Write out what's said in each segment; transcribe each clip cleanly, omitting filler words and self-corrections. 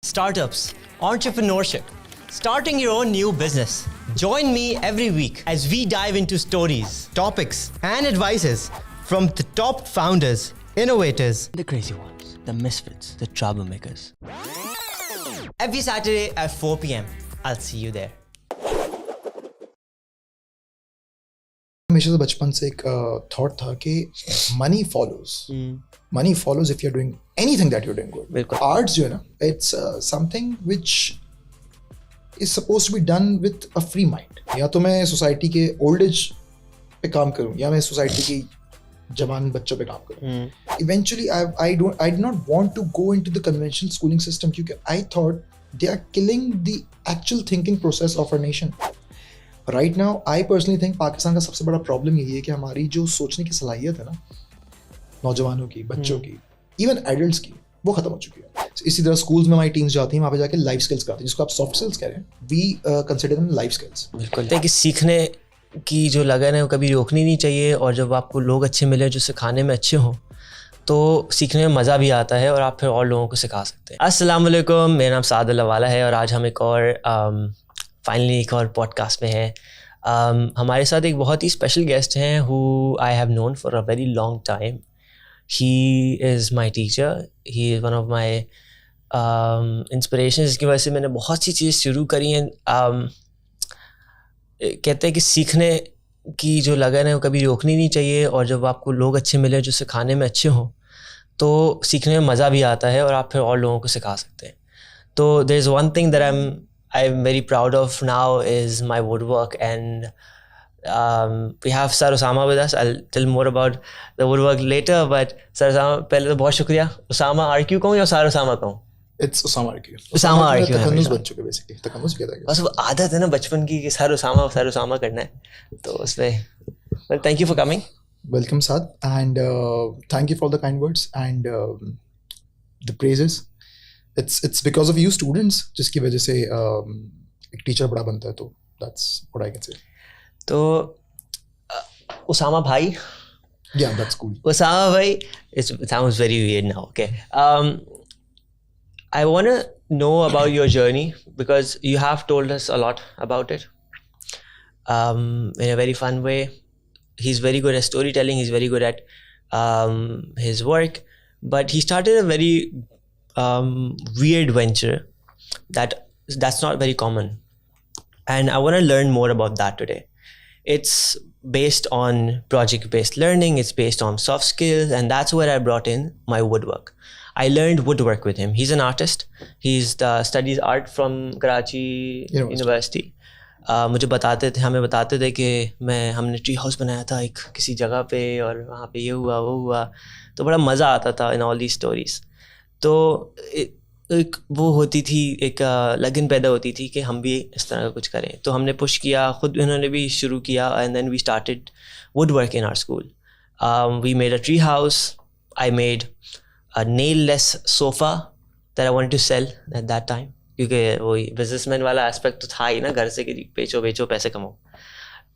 startups, entrepreneurship, starting your own new business. Join me every week as we dive into stories, topics, and advices from the top founders, innovators, the crazy ones, the misfits, the troublemakers. Every Saturday at 4 p.m. I'll see you there. हमेशा से बचपन से एक thought था कि money follows if you are doing anything that you are doing good. Arts जो है ना, it's something which is supposed to be done with a free mind. या तो मैं सोसाइटी के ओल्ड एज पे काम करूं या मैं सोसाइटी की जवान बच्चों पे काम करूं. Eventually I did not want to go into the conventional schooling system क्योंकि I thought they are killing the actual thinking process of a nation. Right now I personally think Pakistan का सबसे बड़ा प्रॉब्लम यही है कि हमारी जो सोचने की सलाहियत है ना, नौजवानों की, बच्चों की, इवन एडल्ट्स की, वो खत्म हो चुकी है. इसी तरह स्कूल्स में हमारी टीम्स जाती हैं, वहाँ पे जाके लाइफ स्किल्स कराती हैं, जिसको आप सॉफ्ट स्किल्स कह रहे हैं. We consider them life skills. बिल्कुल कि सीखने की जो लगन है वो कभी रोकनी नहीं चाहिए, और जब आपको लोग अच्छे मिले जो सिखाने में अच्छे हों तो सीखने में मज़ा भी आता है और आप फिर और लोगों को सिखा सकते हैं. अस्सलाम वालेकुम, मेरा नाम SaadAhmedAllahwala है और आज हम फाइनली एक और पॉडकास्ट में है. हमारे साथ एक बहुत ही स्पेशल गेस्ट हैं who I have known for a very long time. He is my teacher, he is one of my inspiration, जिसकी वजह से मैंने बहुत सी चीज़ें शुरू करी हैं. कहते हैं कि सीखने की जो लगन है वो कभी रोकनी नहीं चाहिए, और जब आपको लोग अच्छे मिले जो सिखाने में अच्छे हों तो सीखने में मज़ा भी आता है और आप फिर और लोगों को सिखा सकते हैं. तो there is one thing that I'm very proud of now is my woodwork, and we have Sir Osama with us. I'll tell more about the woodwork later, but Sir Osama, पहले तो बहुत शुक्रिया. Osama RQ कहूँ या Sir Osama कहूँ? It's Osama RQ. Osama RQ. तखन्नुस बन चुके basically. तखन्नुस क्या था? बस वो आदत है ना बचपन की कि Sir Osama करना है, तो उसमें. Well, thank you for coming. Welcome, Saad, and thank you for the kind words and the praises. It's because of you students जिसकी वजह से एक टीचर बड़ा बनता है, तो that's what I can say. तो उसामा भाई, yeah, that's cool. Osama भाई, it sounds very weird now. Okay, I want to know about your journey because you have told us a lot about it in a very fun way. He's very good at storytelling. He's very good at his work, but he started a very weird venture that's not very common, and I want to learn more about that today. It's based on project-based learning, it's based on soft skills, and that's where I brought in my woodwork. I learned woodwork with him. He's an artist. He's studies art from Karachi University. मुझे हमें बताते थे कि हमने tree house बनाया था एक किसी जगह पे, और वहाँ पे ये हुआ वो हुआ, तो बड़ा मज़ा आता था in all these stories. तो एक वो होती थी, एक लगन पैदा होती थी कि हम भी इस तरह का कुछ करें. तो हमने पुश किया, ख़ुद उन्होंने भी शुरू किया, and then we started woodwork in our school. We made a tree house. I made a nailless sofa that I wanted to sell at that time, क्योंकि वही बिजनेसमैन वाला एस्पेक्ट तो था ही ना, घर से कि बेचो पैसे कमाओ.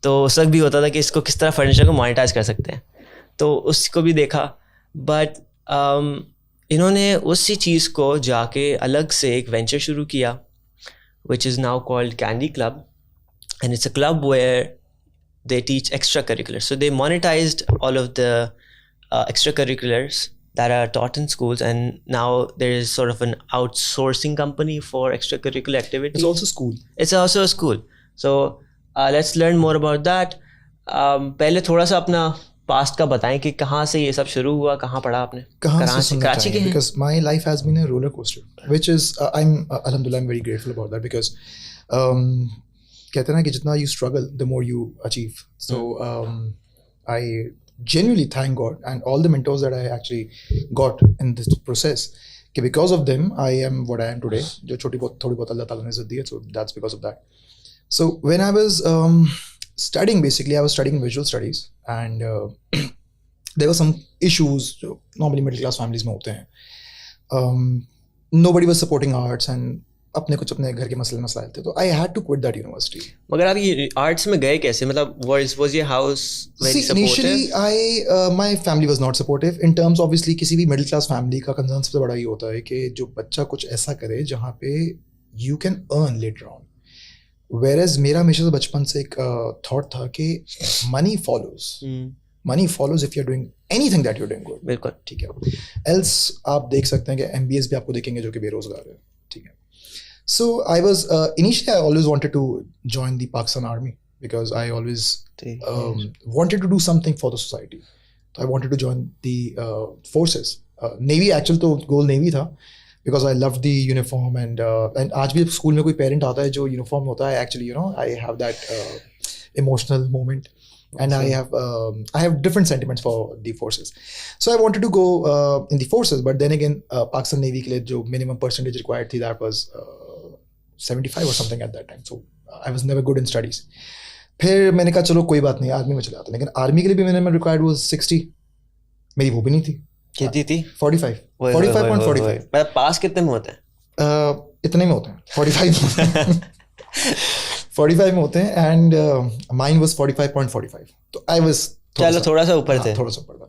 तो उस वक्त भी होता था कि इसको किस तरह फर्नीचर को मोनेटाइज कर सकते हैं, तो उसको भी देखा. बट इन्होंने उसी चीज़ को जाके अलग से एक वेंचर शुरू किया which is now called Candy Club, and it's a club where they teach extracurriculars. So they monetized all of the extracurriculars that are taught in schools, and now there is sort of an outsourcing company for extracurricular activities. It's also school. It's also a school. So let's learn more about that. पहले थोड़ा सा अपना past का बताएं कि कहाँ से ये सब शुरू हुआ, कहाँ पढ़ा आपने? कराची के हैं? Because my life has been a roller coaster, which is alhamdulillah I'm very grateful about that, because कहते हैं ना कि जितना you struggle the more you achieve. So I genuinely thank God and all the mentors that I actually got in this process, कि because of them I am what I am today. जो थोड़ी बहुत अल्लाह ताला ने इज़्ज़त दी है, so that's because of that. So when I was studying, basically I was studying visual studies, and there were some issues normally middle class families में होते हैं. Nobody was supporting arts, and अपने कुछ अपने घर के मसाइल थे, तो I had to quit that university. मगर आप ये आर्ट्स में गए कैसे? मतलब was your house very supportive? Initially my family was not supportive in terms, obviously किसी भी मिडिल क्लास फैमिली का कंसर्न सबसे बड़ा ये होता है कि जो बच्चा कुछ ऐसा करे जहाँ पे you can earn later on. Whereas मेरा हमेशा से बचपन से एक थॉट था कि money follows if you're doing anything that you're doing good. बिल्कुल ठीक है. Else आप देख सकते हैं कि MBAs भी आपको देखेंगे जो कि बेरोजगार है. ठीक है. So I was initially I always wanted to join the Pakistan Army because I always wanted to do something for the society. So I wanted to join the forces. Navy actual तो goal Navy था because I loved the uniform and आज भी school में कोई parent आता है जो uniform होता है, actually I have that emotional moment. And I have different sentiments for the forces. So I wanted to go in the forces, but then again Pakistan Navy के लिए जो minimum percentage required थी, that was 75 or something at that time. So I was never good in studies. फिर मैंने कहा चलो कोई बात नहीं, आर्मी में चले जाते. लेकिन आर्मी के लिए भी minimum required was 60. मेरी वो भी नहीं थी. कितनी थी? 45. 45.45. मतलब पास कितने में होते हैं? इतने में होते हैं. 45 45 में होते हैं एंड माइन वाज 45.45. तो आई वाज थोड़ा सा ऊपर थे. थोड़ा सा ऊपर था.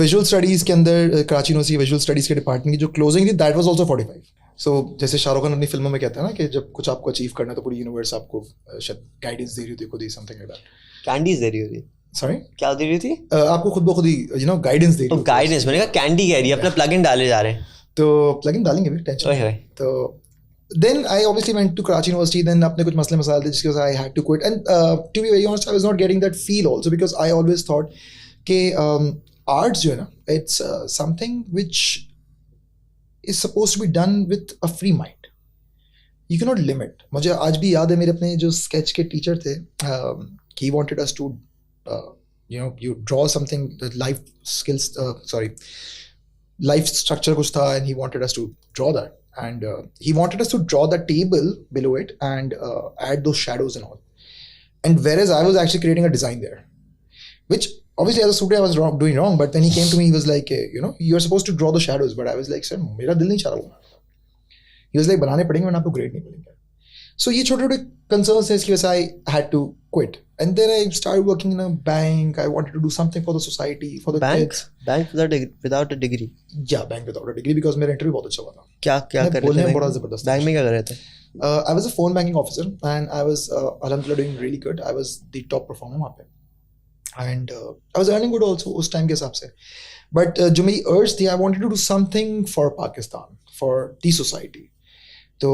विजुअल स्टडीज के अंदर कराची यूनिवर्सिटी विजुअल स्टडीज के डिपार्टमेंट की जो क्लोजिंग थी, दैट वाज आल्सो 45. सो जैसे शाहरुख खान अपनी फिल्मों में कहता है ना कि जब कुछ आपको अचीव करना है तो पूरी यूनिवर्स आपको शायद गाइडेंस दे रही होती है, खुद ही समथिंग लाइक दैट. कैंडीज दे रही होती. सॉरी क्या दे रही थी? आपको खुद ब खुद ही गाइडेंस दे रही. तो गाइडेंस मैंने कहा कैंडी कह रही है, अपना प्लग इन डाले जा रहे हैं. तो प्लग इन डालेंगे भी, टेंशन. तो then I obviously went to Karachi University. Then अपने कुछ मसले मसाइल थे जिसके वजह से I had to quit. And to be very honest, I was not getting that feel also because I always thought कि arts जो है ना, it's something which is supposed to be done with a free mind. You cannot limit. मुझे आज भी याद है मेरे अपने जो sketch के teacher थे, he wanted us to you draw something, the life skills, life structure कुछ था, and he wanted us to draw that. And he wanted us to draw the table below it and add those shadows and all. And whereas I was actually creating a design there, which obviously as a student I was doing wrong. But when he came to me, he was like, you're supposed to draw the shadows. But I was like, sir, मेरा दिल नहीं चाह रहा बनाना. He was like, बनाने पड़ेंगे वरना आपको grade नहीं मिलेंगे. So ये छोटे छोटे concerns है इसकी वजह से I had to quit. And then I started working in a bank. I wanted to do something for the society, for the kids. Bank without a degree? Yeah, bank without a degree because मेरा interview बहुत अच्छा हुआ था. क्या कर रहे थे? बड़ा ज़बरदस्त. बैंक में क्या कर रहे थे? I was a phone banking officer and I was alhamdulillah doing really good. I was the top performer वहाँ पे. And I was earning good also उस time के हिसाब से. But जो मेरी urge थी, I wanted to do something for Pakistan, for the society. तो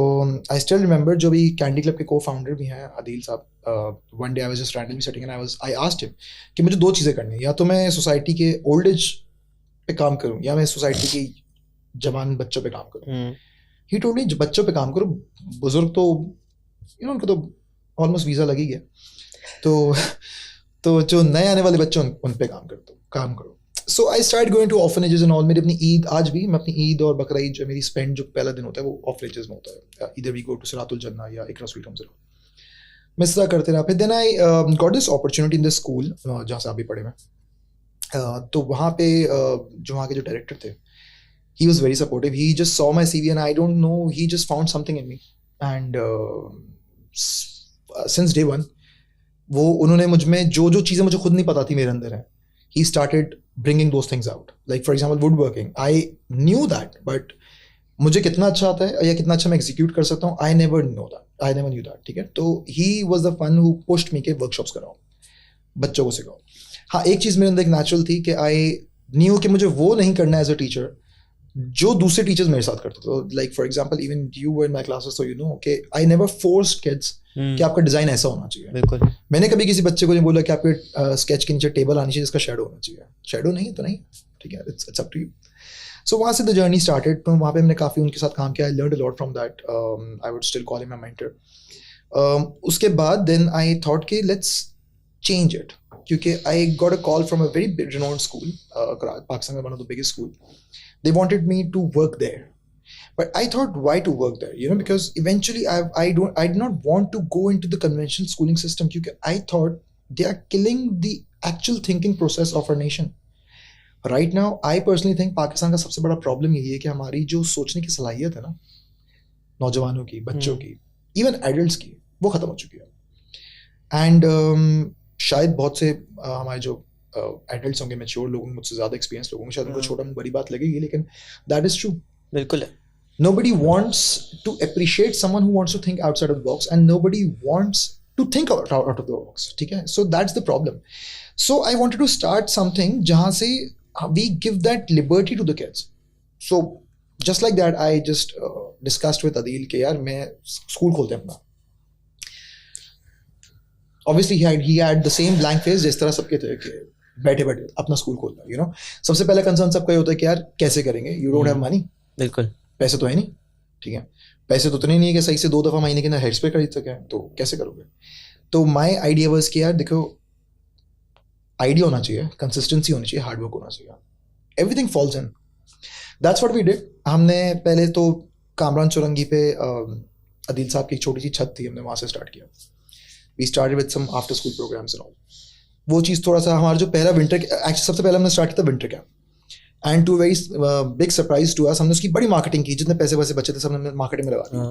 आई स्टिल रिमेंबर जो भी कैंडी क्लब के को-फाउंडर भी हैं आदिल साहब, one day I was just randomly sitting and I asked him कि मुझे दो चीज़ें करनी है, या तो मैं सोसाइटी के ओल्ड एज पे काम करूं या मैं सोसाइटी के जवान बच्चों पे काम करूं. ही टोल्ड मी बच्चों पे काम करो, बुजुर्ग तो उनको तो ऑलमोस्ट वीज़ा लग ही गया, तो जो नए आने वाले बच्चे उन पे काम करो. So I started going to orphanages and all. मेरी अपनी ईद आज भी मैं अपनी ईद और बकरा ईद जो मेरी स्पेंड जो पहला दिन होता है वो orphanages में होता है. Either we go to सिरातुल जन्ना या इकरा स्वीट होम से मैं इस तरह करते रहा. फिर then I got this opportunity in the school जहाँ से आप भी पढ़े मैं, तो वहाँ पे जो वहाँ के जो डायरेक्टर थे, he was very supportive. He just saw my CV and I don't know, he just found something in me and since day one वो उन्होंने मुझ में जो चीज़ें मुझे खुद नहीं पता थी मेरे अंदर है, he started bringing those things out. Like for example woodworking, I knew that, but मुझे कितना अच्छा आता है या कितना अच्छा मैं execute कर सकता हूँ, I never knew that. ठीक है. तो he was the one who pushed me के workshops कराओ, बच्चों को सिखाओ. हाँ, एक चीज़ मेरे अंदर एक natural थी कि I knew कि मुझे वो नहीं करना as a teacher जो दूसरे टीचर्स मेरे साथ करते थे. Like for example even you were in my classes, so you know कि आई नेवर फोर्स्ड किड्स कि आपका डिजाइन ऐसा होना चाहिए. बिल्कुल. मैंने कभी किसी बच्चे को नहीं बोला कि आपके स्केच के नीचे टेबल आनी चाहिए जिसका शैडो होना चाहिए. शैडो नहीं है तो नहीं, ठीक है, इट्स अप टू यू. सो वहाँ से द जर्नी स्टार्टेड. तो वहाँ पे हमने काफ़ी उनके साथ काम किया. I learned a lot from that. I would still call him my mentor. उसके बाद देन आई थॉट कि लेट्स चेंज इट, क्योंकि I got a call from a very renowned school, Pakistan में one of the biggest school. They wanted me to work there, but I thought, why to work there? Because eventually I did not want to go into the conventional schooling system, because I thought they are killing the actual thinking process of our nation. Right now, I personally think Pakistan का सबसे बड़ा problem यही है कि हमारी जो सोचने की सलाहियत है ना, नौजवानों की, बच्चों की, इवन एडल्ट्स की, वो ख़त्म हो चुकी है. एंड शायद बहुत से हमारे जो एडल्ट्स होंगे, मैच्योर लोग, मुझसे ज़्यादा एक्सपीरियंस लोग होंगे, शायद उनको छोटा बड़ी बात लगेगी, लेकिन दैट इज़ ट्रू. बिल्कुल है. Nobody wants to appreciate someone who wants to think outside of the box, and nobody wants to think out of the box. ठीक है? So that's the problem. So I wanted to start something जहाँ से we give that liberty to the kids. So just like that, I just discussed with Adil कि यार मैं school खोलते हैं अपना. Obviously he had the same blank face जिस तरह सबके थे कि बैठे बैठे अपना स्कूल खोलना, you know. सबसे पहला कंसर्न सबका ये होता है कि यार कैसे करेंगे, you don't have money. बिल्कुल. पैसे तो है नहीं, ठीक है, पैसे तो उतने नहीं है कि सही से 2 दफ़ा महीने के अंदर हेड स्प्रे खरीद सके, तो कैसे करोगे. तो माय आइडिया वाज कि यार देखो, आइडिया होना चाहिए, कंसिस्टेंसी होनी चाहिए, हार्ड वर्क होना चाहिए, everything falls in. That's what we did. हमने पहले तो कामरान चौरंगी पे अदील साहब की एक छोटी सी छत थी, हमने वहाँ से स्टार्ट किया. We started with some after school programs and all. वो चीज़ थोड़ा सा हमारा जो पहला विंटर, एक्चुअली सबसे पहले हमने स्टार्ट किया था winter camp. And to very big surprise to us, हमने उसकी बड़ी मार्केटिंग की, जितने पैसे वैसे बचे थे सब हमने मार्केटिंग में लगा दिया.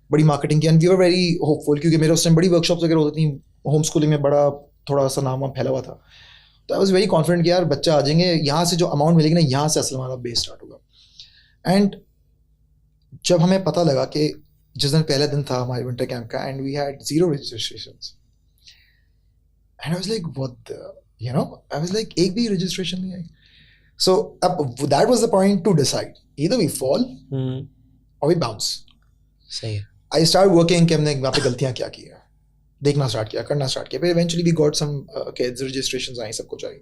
बड़ी मार्केटिंग की, and we were very hopeful, क्योंकि मेरे उस टाइम बड़ी वर्कशॉप्स वगैरह होती थी, होम स्कूलिंग में बड़ा थोड़ा सा नाम फैला हुआ था. तो आई वॉज वेरी कॉन्फिडेंट कि यार बच्चा आ जाएंगे, यहाँ से जो अमाउंट मिलेगी ना, यहाँ से असल हमारा बेस स्टार्ट होगा. एंड जब हमें पता लगा कि जिस दिन पहला दिन था हमारे विंटर कैंप का, and we had 0 registrations, and I was like what the, you know, I was like एक भी रजिस्ट्रेशन नहीं आई. So that was the point to decide. Either we fall or we bounce. सही है. I started working कि हमने वहाँ पे गलतियाँ क्या की है, देखना स्टार्ट किया, करना स्टार्ट किया. फिर eventually we got some kids, registrations आई, सब कुछ आई.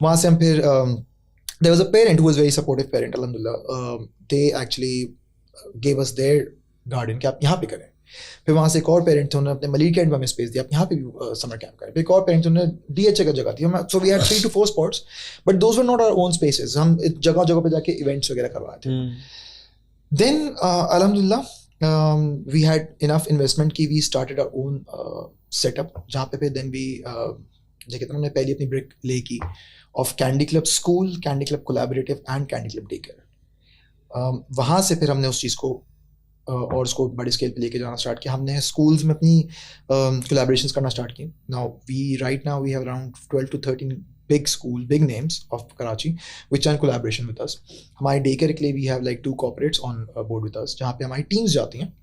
वहाँ से हम फिर there was a parent who was very supportive parent, alhamdulillah. They actually gave us their garden कि आप यहाँ पे करें. फिर वहाँ से एक और पेरेंट थे, उन्होंने अपने मलिक कैंप में हमें स्पेस दिया, आप यहाँ पे भी समर कैंप करें. फिर एक और पेरेंट थे, उन्होंने DHA का जगह दी. So we had 3 to 4 spots, but those were not our own spaces. हम जगह जगह पे जाके इवेंट्स वगैरह करवाए थे. देन अल्हम्दुलिल्लाह वी हैड इनफ इन्वेस्टमेंट की we started our own setup, जहाँ पे फिर देन वी जैसे कहते हैं हमने पहली अपनी ब्रेक ले की of candy club school, candy club collaborative and candy club day care. वहाँ से फिर हमने उस चीज़ को और उसको बड़े स्केल पे लेके जाना स्टार्ट किया. हमने स्कूल्स में अपनी कोलैबोरेशंस करना स्टार्ट की. Now we have around 12 to 13 big school, big names of Karachi which are in collaboration with us. हमारे डे केयर के लिए we have like 2 corporates on board with us, जहाँ पे हमारी टीम्स जाती हैं.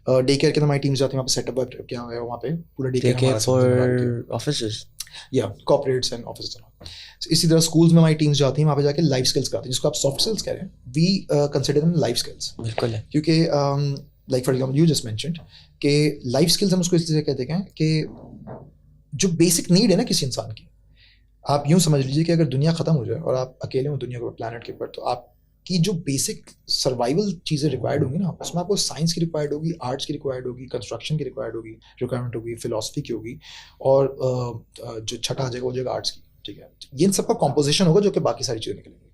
डे केयर के अंदर हमारी टीम्स जाती हैं, वहाँ पे सेटअप किया हुआ है, वहाँ पे पूरा डे केयर फॉर ऑफिसेस, या कॉर्पोरेट्स एंड ऑफिसेस. इसी तरह स्कूल्स में हमारी टीम्स जाती हैं, वहाँ पे जाके लाइफ स्किल्स कराती हैं, जिसको आप सॉफ्ट स्किल्स कह रहे हैं. We consider them life skills. बिल्कुल है. क्योंकि like for example you just mentioned कि लाइफ स्किल्स हम उसको इसलिए कहते हैं कि जो बेसिक नीड है ना किसी इंसान की, आप यूँ समझ लीजिए कि अगर दुनिया ख़त्म हो जाए और आप अकेले हो दुनिया के प्लानट के ऊपर, तो आपकी जो बेसिक सर्वाइवल चीज़ें रिक्वायर्ड होंगी ना, उसमें आपको साइंस की रिक्वायर्ड होगी, आर्ट्स की रिक्वायर्ड होगी, कंस्ट्रक्शन की रिक्वायरमेंट होगी, फिलोसफी की होगी, और जो छठा आ जाएगा वो जाएगा आर्ट्स की. ठीक है, ये इन सब का कॉम्पोजिशन होगा जो कि बाकी सारी चीज़ें निकलेंगी.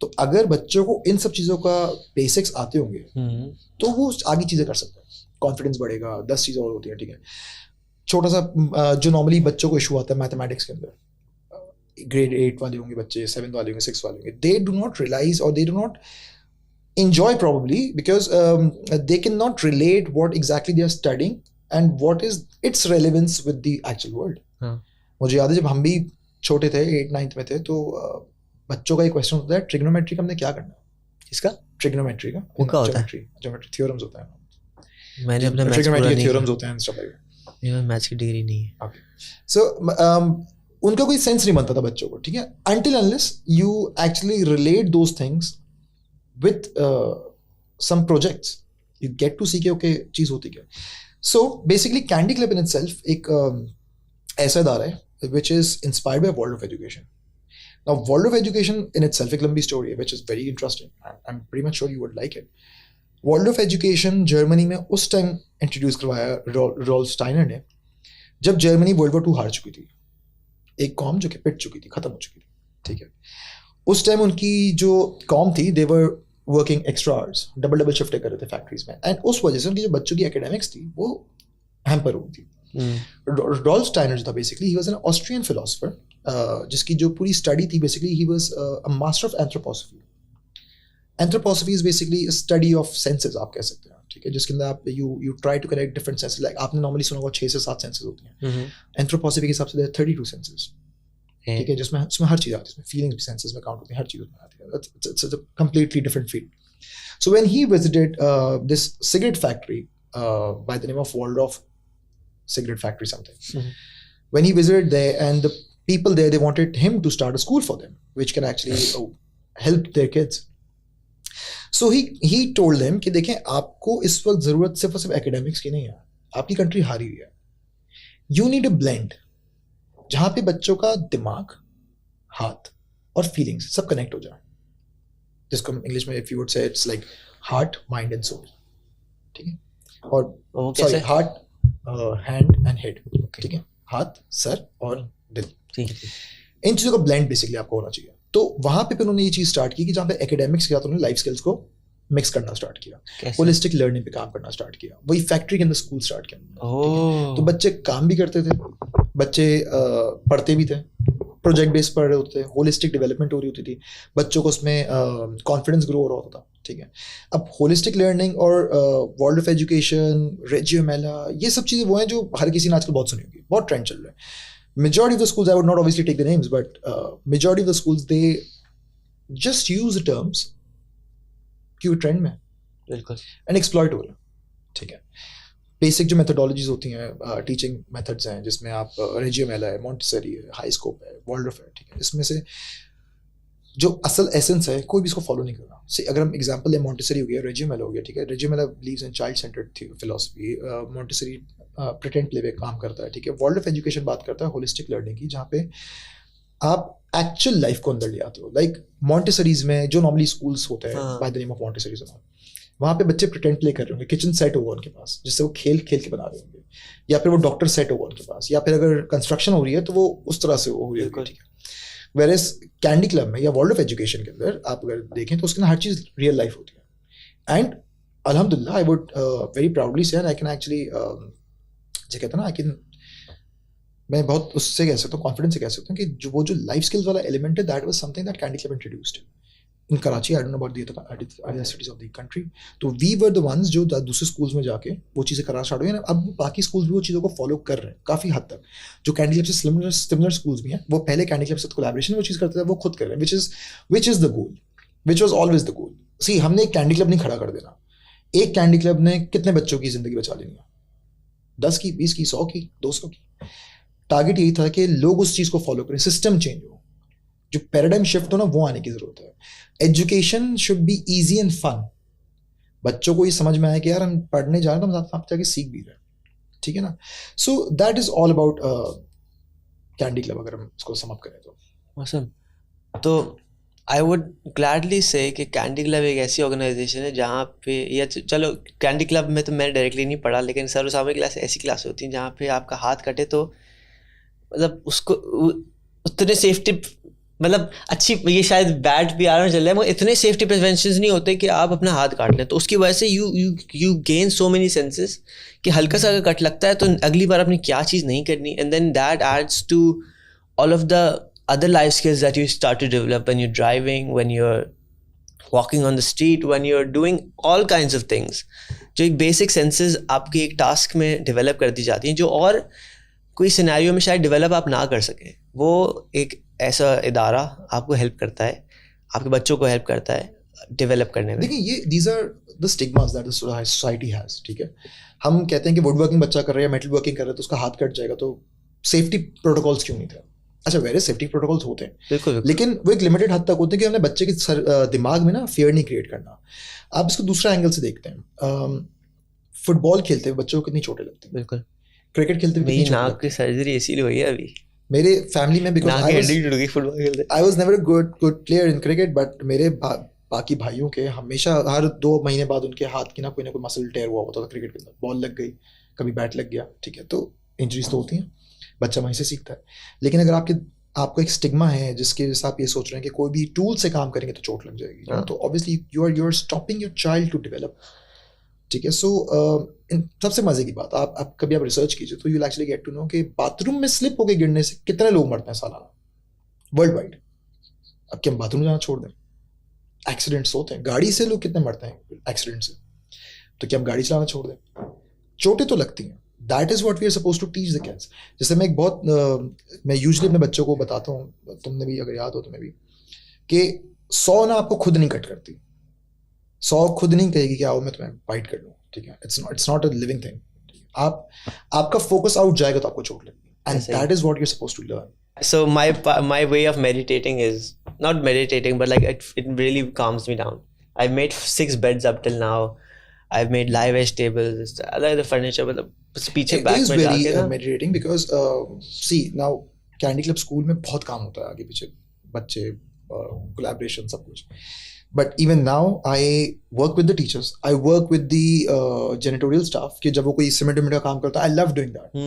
तो अगर बच्चों को इन सब चीज़ों का बेसिक्स आते होंगे तो वो आगे चीज़ें कर सकते हैं, कॉन्फिडेंस बढ़ेगा, 10 चीज़ें और होती हैं. ठीक है, छोटा सा जो नॉर्मली बच्चों को इशू आता है मैथमेटिक्स के अंदर, ग्रेड 8 वाले होंगे बच्चे, 7 वाले होंगे, 6 वाले होंगे, दे डू नॉट रियलाइज और they do not enjoy probably because they cannot relate what exactly they are studying and what is its relevance with the actual world. मुझे याद है जब हम भी छोटे थे 8th-9th में थे, तो बच्चों का एक क्वेश्चन होता है ट्रिग्नोमेट्री का हमने क्या करना है. इसका ट्रिग्नोमेट्री का क्या होता है? ज्योमेट्री थ्योरम्स होता है. मैंने अपने ट्रिग्नोमेट्री के थ्योरम्स होते हैं, स्टफ लाइक दैट. मेरा मैथ्स की डिग्री नहीं है. ओके, सो उनका कोई सेंस नहीं बनता था बच्चों को. ठीक है, until unless you actually relate those things with some projects, you get to see कि okay चीज़ होती क्या. So basically Candy Club in itself एक ऐसा इदारा है which is inspired by world of education. Now world of education in itself एक लंबी story है which is very interesting. I'm pretty much sure you would like it. World of education Germany में उस time introduce करवाया Rolf Steiner ने, जब Germany world war 2 हार चुकी थी. एक कौम जो कि पिट चुकी थी, खत्म हो चुकी थी. ठीक है, उस टाइम उनकी जो कौम थी they were working extra hours, double शिफ्टें कर रहे थे फैक्ट्रीज में, एंड उस वजह से उनकी जो बच्चों की एकेडमिक्स थी वो हैम्पर हो गई थी. रोल्फ स्टाइनर जो था basically he was an Austrian philosopher, जिसकी जो पूरी स्टडी थी basically he was a master of anthroposophy. Anthroposophy is basically study of senses आप कह सकते हैं. ठीक है, जिसके अंदर आप you try to connect different senses. Like आपने नॉर्मली सुना होगा 6 से 7 सेंसेस होती हैं. एंथ्रोपोसॉफी के हिसाब से 32 सेंसेस, ठीक है, जिसमें हर चीज़ आती है. इसमें फीलिंग्स भी सेंसेस में काउंट होती हैं, हर चीज़ उसमें आती है. It's a completely different field. So when he visited this cigarette factory by the name of Waldorf cigarette factory something, when he visited there, and the people there, they wanted him to start a school for them which can actually help their kids. So he told them कि देखें, आपको इस वक्त ज़रूरत सिर्फ और सिर्फ academics की नहीं है, आपकी कंट्री हारी हुई है. You need a blend जहाँ पे बच्चों का दिमाग, हाथ और फीलिंग्स सब कनेक्ट हो जाए, जिसको इंग्लिश में if you would say it's like heart, mind and soul, ठीक है, और sorry heart, hand and head, ठीक है, हाथ, सर और दिल, ठीक है, इन चीज़ों का ब्लेंड बेसिकली आपको होना चाहिए. तो वहाँ पे फिर उन्होंने ये चीज़ स्टार्ट की कि जहाँ पे एकेडमिक्स किया तो उन्होंने लाइफ स्किल्स को मिक्स करना स्टार्ट किया, होलिस्टिक लर्निंग पे काम करना स्टार्ट किया. वही फैक्ट्री के अंदर स्कूल स्टार्ट किया. तो बच्चे काम भी करते थे, बच्चे पढ़ते भी थे, प्रोजेक्ट बेस्ड पढ़ रहे होते थे, होलिस्टिक डेवलपमेंट हो रही होती थी, बच्चों को उसमें कॉन्फिडेंस ग्रो हो रहा होता था. ठीक है, अब होलिस्टिक लर्निंग और वर्ल्ड ऑफ एजुकेशन, रेजियो मेला, ये सब चीज़ें वो हैं जो हर किसी ने आजकल बहुत सुनी होगी, बहुत ट्रेंड चल रहा है. Majority of the schools, I would not obviously take the names, but majority of the schools, they just use the terms कि वो ट्रेंड में बिल्कुल एंड एक्सप्लॉइट हो रहा है. ठीक है, बेसिक जो मेथोडोलॉजीज होती हैं, टीचिंग मेथड्स हैं, जिसमें आप रेजियो मेला है, मॉन्टेसरी है, हाई स्कोप है, वर्ल्ड है, ठीक है, इसमें से जो असल एसेंस है कोई भी इसको फॉलो नहीं कर रहा. अगर हम एग्जांपल लें, मॉन्टेसरी हो गया, रेजियो मेला हो गया, ठीक है, Reggio Emilia believes in child centred philosophy, Montessori pretend play पे काम करता है. ठीक है, वर्ल्ड ऑफ एजुकेशन बात करता है होलिस्टिक लर्निंग की, जहाँ पे आप एक्चुअल लाइफ को अंदर ले आते हो. लाइक मॉन्टेसरीज में जो नॉर्मली स्कूल्स होते हैं बाय द नेम ऑफ मॉन्टेसरीज, वहाँ पे बच्चे प्रिटेंड प्ले कर रहे होंगे, किचन सेट होगा उनके पास जिससे वो खेल खेल के बना रहे होंगे, या फिर वो डॉक्टर सेट होगा उनके पास, या फिर अगर कंस्ट्रक्शन हो रही है तो वो उस तरह से हो रही है. ठीक है, वेरेस कैंडी क्लब में या वर्ल्ड ऑफ एजुकेशन के अंदर आप अगर देखें तो उसके अंदर हर चीज़ रियल लाइफ होती है. एंड अल्हम्दुलिल्लाह, आई वुड वेरी प्राउडली से आई कैन एक्चुअली, जो कहते हैं ना, आई कैन, मैं बहुत उससे कह सकता हूँ, कॉन्फिडेंस से कह सकता हूँ कि जो वो जो लाइफ स्किल्स वाला एलिमेंट है, that was something that candy club introduced in Karachi. I don't know about the other cities of the country. तो वी वर द वंस जो दूसरे स्कूल्स में जाके वो चीज़ें करना स्टार्ट हुई. अब बाकी स्कूल्स भी वो चीज़ों को फॉलो कर रहे हैं काफ़ी हद तक. जो कैंडी क्लब से सिमिलर स्कूल्स भी हैं, वो पहले कैंडी क्लब से कोलैबोरेशन में वो चीज़ करते थे, वो खुद कर रहे हैं, which is the goal, which was always the goal. See, हमने एक कैंडी क्लब नहीं खड़ा कर देना. एक कैंडी क्लब ने कितने बच्चों की ज़िंदगी बचा लेनी है? 10 की, 20 की, 100 की, 200 की. टारगेट यही था कि लोग उस चीज़ को फॉलो करें, सिस्टम चेंज हो, जो पैराडाइम शिफ्ट हो ना, वो आने की ज़रूरत है. Education should be easy and fun. बच्चों को ये समझ में आए कि यार हम पढ़ने जा रहे हैं तो हम साथ जाके सीख भी रहे हैं. ठीक है ना. So that is all about candy club, अगर हम इसको सम अप करें तो. Awesome. तो आई वुड ग्लैडली से कि कैंडी क्लब एक ऐसी ऑर्गेनाइजेशन है जहाँ पे, या चलो कैंडी क्लब में तो मैंने डायरेक्टली नहीं पढ़ा, लेकिन सर्वसामान्य क्लास ऐसी क्लास होती हैं जहाँ पे आपका हाथ कटे तो मतलब उसको उतने सेफ्टी, मतलब अच्छी, ये शायद बैड भी आ रहा चल रहा है, वो इतने सेफ्टी प्रिवेंशंस नहीं होते कि आप अपना हाथ काट लें. तो उसकी वजह से you gain so many senses कि हल्का सा अगर कट लगता है तो अगली बार अपनी क्या चीज़ नहीं करनी. And then that adds to all of the other life skills that you start to develop when you're driving, when you're walking on the street, when you're doing all kinds of things. जो एक basic senses आपके एक task में develop कर दी जाती हैं, जो और कोई scenario में शायद develop आप ना कर सकें. वो एक ऐसा इदारा आपको help करता है, आपके बच्चों को help करता है develop करने में. देखिए, ये these are the stigmas that the society has. ठीक है, हम कहते हैं कि वुड वर्किंग बच्चा कर रहा है, मेटल वर्किंग कर रहा है तो उसका हाथ कट जाएगा, तो सेफ्टी प्रोटोकॉल्स क्यों नहीं थे? अच्छा, वेरियस सेफ्टी प्रोटोकॉल्स होते हैं, बिल्कुल, लेकिन वो एक लिमिटेड हद तक होते हैं कि हमने बच्चे के दिमाग में ना फियर नहीं क्रिएट करना. आप इसको दूसरा एंगल से देखते हैं. फुटबॉल खेलते हुए बच्चों को कितनी चोटें लगती हैं. बिल्कुल. क्रिकेट खेलते हुए नाक की सर्जरी इसीलिए हुई है अभी मेरे फैमिली में, because I was never good player in cricket, but मेरे बाकी भाइयों के हमेशा हर 2 महीने बाद उनके हाथ की ना कोई मसल टेयर हुआ होता था क्रिकेट के अंदर. बॉल लग गई, कभी बैट लग गया, ठीक है, तो इंजरीज तो होती हैं, बच्चा वहीं से सीखता है. लेकिन अगर आपको एक स्टिग्मा है जिसके जैसे आप ये सोच रहे हैं कि कोई भी टूल से काम करेंगे तो चोट लग जाएगी, तो obviously you are stopping your child to develop. ठीक है, सो सबसे मजे की बात, आप कभी आप रिसर्च कीजिए तो you will actually get to know कि बाथरूम में स्लिप होकर गिरने से कितने लोग मरते हैं सालाना वर्ल्ड वाइड. अब क्या हम बाथरूम जाना छोड़ दें? एक्सीडेंट्स होते हैं, गाड़ी से लोग कितने मरते हैं एक्सीडेंट से. तो क्या हम गाड़ी चलाना छोड़ दें? चोटें तो लगती हैं. That is what we are suppose to teach the kids. जैसे मैं एक बहुत मैं यूजुअली अपने बच्चों को बताता हूँ, तुमने भी अगर याद हो तुम्हें भी, कि 100 ना आपको खुद नहीं कट करती. 100 खुद नहीं कहेगी कि आओ मैं तुम्हें बाइट कर लूँ, ठीक है? It's not a living thing. आपका फोकस आउट जाएगा तो आपको चोट लगेगी. And that is what you are suppose to learn. So my way of meditating is not meditating, but like it really calms me down. I've made 6 beds up till now. I've made live edge tables. I like the furniture, but पीछे back में जाके ना. It is very meditating because see now Candy Club school में बहुत काम होता है आगे पीछे, बच्चे collaboration सब कुछ. But even now I work with the teachers. I work with the janitorial staff कि जब वो कोई सीमेंट का काम करता है, I love doing that.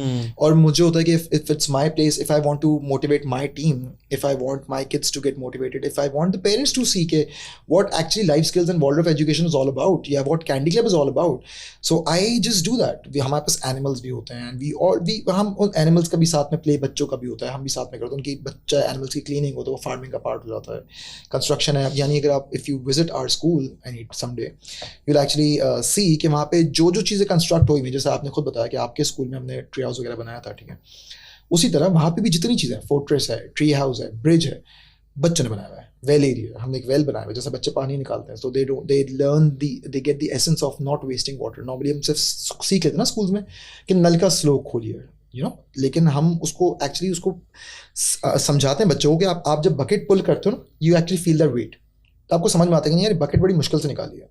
और मुझे होता है कि if it's my place, if I want to motivate my team, if I want my kids to get motivated, if I want the parents to see के what actually life skills and world of education is all about, yeah, what Candy Club is all about. So I just do that. हमारे पास animals भी होते हैं, and हम उन animals का भी साथ में play, बच्चों का भी होता है, हम भी साथ में करते हैं. उनकी बच्चा animals की cleaning हो तो वो farming का part हो जाता है. Construction है, यानी अगर आप if you visit our school and someday you'll actually see कि वहाँ पे जो चीज़ें कंस्ट्रक्ट हुई हैं, जैसे आपने खुद बताया कि आपके स्कूल में हमने ट्री हाउस वगैरह बनाया था, ठीक है? उसी तरह वहाँ पे भी जितनी चीज़ें हैं, फोर्ट्रेस है, ट्री हाउस है, ब्रिज है, बच्चों ने बनाया हुआ है. वेल एरिया, हमने एक वेल बनाया हुआ है, जैसे बच्चे पानी निकालते हैं, so they get the essence of not wasting water. Normally हम सिर्फ सीख लेते हैं ना स्कूल्स में कि नल का स्लो खोलिए, लेकिन हम उसको एक्चुअली उसको समझाते हैं बच्चों को कि आप जब बकेट पुल करते हो ना, you actually feel the weight. तो आपको समझ में आता है कि नहीं यार बकेट बड़ी मुश्किल से निकाली है.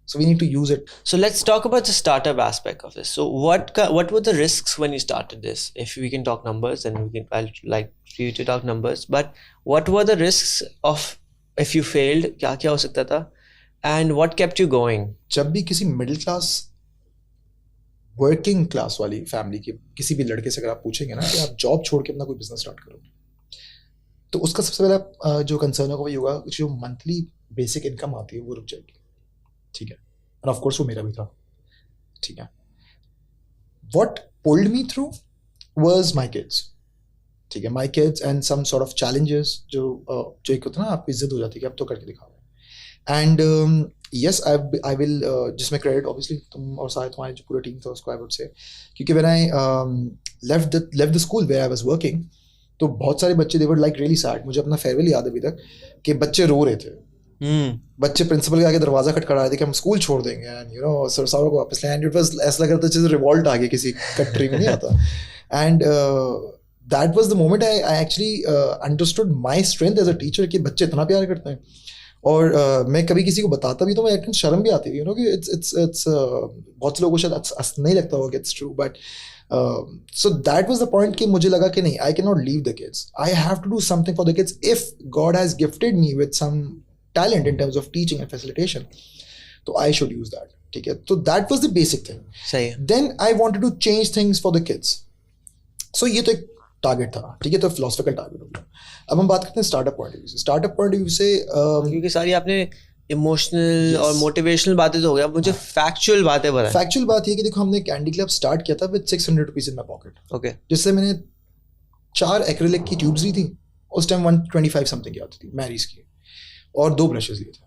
So we need to use it. So let's talk about the startup aspect of this. So what were the risks when you started this? If we can talk numbers, then I'll like for you to talk numbers. But what were the risks of if you failed? क्या हो सकता था? And what kept you going? जब भी किसी middle class working class वाली family के किसी भी लड़के से अगर आप पूछेंगे ना कि आप जॉब छोड़ के अपना कोई बिजनेस स्टार्ट करो, तो उसका सबसे पहला जो कंसर्न होगा वही होगा, जो मंथली बेसिक इनकम आती है वो रुक जाएगी, ठीक है? एंड ऑफ कोर्स वो मेरा भी था, ठीक है? What pulled me through was my kids, ठीक है? My kids and some sort of challenges जो एक होता है ना, आपकी इज्जत हो जाती है कि अब तो करके दिखाओ. एंड yes, I will जिसमें क्रेडिट ऑब्वियसली तुम और साथ तुम्हारी जो पूरा टीम था उसको I would say, क्योंकि when I left the school where I was working, तो बहुत सारे बच्चे they were like really sad. मुझे अपना फेयरवेल याद है अभी तक कि बच्चे रो रहे थे. बच्चे प्रिंसिपल के आगे दरवाजा खटखटा रहे थे कि हम स्कूल छोड़ देंगे, एंड सरसारों को वापस ले. एंड इट वाज ऐसा लग रहा था जैसे रिवॉल्ट आ गया किसी कंट्री में नहीं आता. And that was the moment I actually understood my strength as a teacher कि बच्चे इतना प्यार करते हैं. और मैं कभी किसी को बताता भी तो मैं एक्चुअली शर्म भी आती है, कि इट्स बहुत से लोगों को शायद नहीं लगता होगा कि it's true, but so that was the point कि मुझे लगा कि नहीं, I cannot leave the kids. I have to do something for the kids. If God has gifted me with some talent in terms of teaching and facilitation, so I should use that. ठीक है? So that was the basic thing. सही है. Then I wanted to change things for the kids. So ये तो एक target था, ठीक है? तो फिलोसफिकल टारगेट हो गया. अब हम बात करते हैं स्टार्टअप पॉइंट ऑफ व्यू से. स्टार्टअप पॉइंट ऑफ व्यू से क्योंकि सारी आपने इमोशनल और मोटिवेशनल बातें तो हो गया, मुझे फैक्चुअल बातें बताएं. फैक्चुअल बात ये कि देखो, हमने कैंडी क्लब स्टार्ट किया था with 600 rupees in my pocket. Okay. जिससे मैंने 4 एक्रिलिक की ट्यूब्स ली थी, उस टाइम 125 समथिंग की आती थी मैरीज की, और 2 ब्रशेस लिए थे,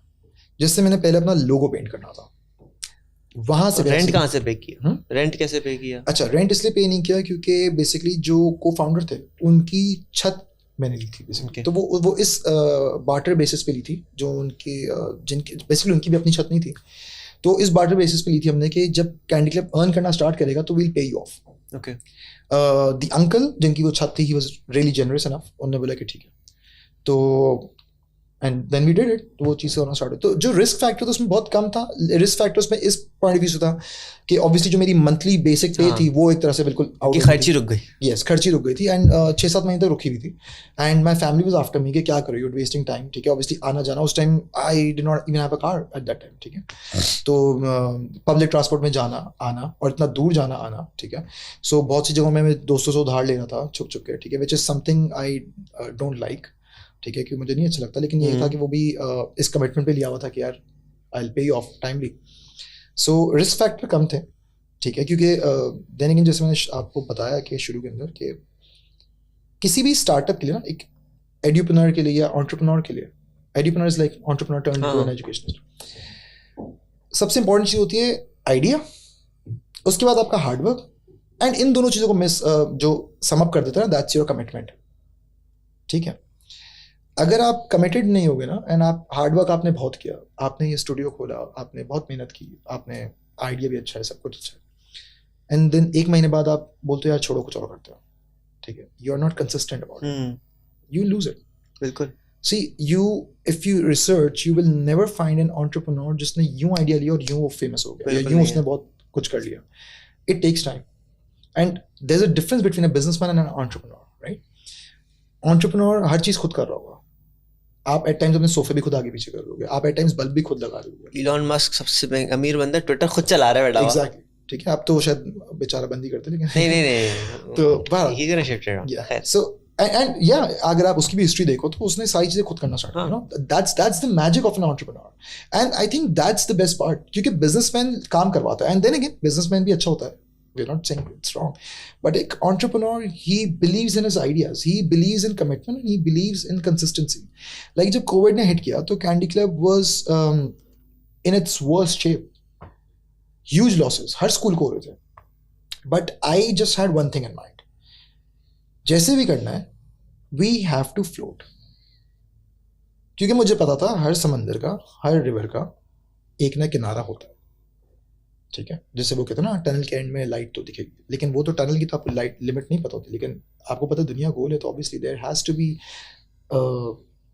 जिससे मैंने पहले अपना लोगो पेंट करना था. वहां से रेंट कहाँ से पे किया? रेंट कैसे पे किया? अच्छा, रेंट इसलिए पे नहीं किया क्योंकि बेसिकली जो को फाउंडर थे उनकी छत मैंने ली थी बेसिकली. तो वो इस बार्टर बेसिस पे ली थी, जो उनकी जिनकी बेसिकली उनकी भी अपनी छत नहीं थी, तो इस बार्टर बेसिस पे ली थी हमने कि जब कैंडी क्लब अर्न करना स्टार्ट करेगा तो will pay you off. Okay. The uncle जिनकी वो छत थी, he was really generous enough. उन्होंने बोला कि ठीक है, तो and then we did it. तो वो चीज़ होना स्टार्ट हुई. तो जो रिस्क फैक्टर था उसमें बहुत कम था. रिस्क फैक्टर उसमें इस पॉइंट ऑफ व्यू से था कि ऑब्वियसली जो मेरी मंथली बेसिक पे थी वो एक तरह से बिल्कुल आउट, खर्ची रुक गई. यस, खर्ची रुक गई थी. एंड 6-7 महीने तक रुकी हुई थी. And my family was after me कि क्या करो, यू आर वेस्टिंग टाइम. ठीक है, ऑब्वियसली आना जाना, उस time I did not even have a car eight that time. ठीक है, तो पब्लिक ट्रांसपोर्ट में जाना आना और इतना दूर जाना आना, ठीक है. सो बहुत सी जगहों में मैं दोस्तों से उधार ले रहा था छुप छुप के, ठीक है, which is something I don't like. ठीक है, क्योंकि मुझे नहीं अच्छा लगता. लेकिन ये था कि वो भी इस कमिटमेंट पे लिया हुआ था कि यार I will pay you off timely. So risk factor कम थे. ठीक है, क्योंकि देन अगेन जैसे मैंने आपको बताया कि शुरू के अंदर कि किसी भी स्टार्टअप के लिए ना, एक एड्यूप्रेन्योर के लिए या एंटरप्रेन्योर के लिए, edupreneur is like entrepreneur turn to an educationist. सबसे इंपॉर्टेंट चीज़ होती है आइडिया, उसके बाद आपका हार्डवर्क, एंड इन दोनों चीज़ों को मिस जो समअप कर देता है, दैट्स योर कमिटमेंट. ठीक है. अगर आप कमिटेड नहीं होगे ना, एंड आप हार्डवर्क आपने बहुत किया, आपने ये स्टूडियो खोला, आपने बहुत मेहनत की, आपने आइडिया भी अच्छा है, सब कुछ अच्छा है, एंड देन एक महीने बाद आप बोलते हो यार छोड़ो कुछ और करते हो. ठीक है. You are not consistent about it, you lose it. बिल्कुल. See, if you research, you will never find an entrepreneur जिसने यूं आइडिया लिया और यूं वो फेमस हो गया, या यूं उसने बहुत कुछ कर लिया. It takes time, and there's a difference between a businessman and an entrepreneur, right? Entrepreneur हर चीज खुद कर रहा होगा. आप एट टाइम्स अपने सोफे भी खुद आगे पीछे कर लोगे, आप एट टाइम्स बल्ब भी खुद लगा लोगे. इलॉन मस्क सबसे अमीर बंदा, ट्विटर खुद चला रहा है बेटा. Exactly. ठीक है. आप तो शायद बेचारा बंदी करते, लेकिन नहीं तो he's gonna shift it around. So and yeah, अगर आप उसकी भी हिस्ट्री देखो तो उसने सारी चीजें खुद करना स्टार्ट किया. You know, that's the magic of an entrepreneur, and I think that's the best part. क्योंकि businessman काम करवाता है, and then again businessman भी अच्छा होता है. We're not saying it's wrong, but an entrepreneur, he believes in his ideas, he believes in commitment, and he believes in consistency. Like जब COVID ने hit किया तो Candy Club was in its worst shape, huge losses, her school को हो रहे थे. But I just had one thing in mind. जैसे भी करना है, we have to float. क्योंकि मुझे पता था हर समंदर का, हर रिवर का एक ना किनारा होता है. ठीक है. जैसे वो कहते हैं ना, टनल के एंड में लाइट तो दिखेगी, लेकिन वो तो टनल की तो आपको लाइट लिमिट नहीं पता होती. लेकिन आपको पता दुनिया गोल है, तो obviously there has to be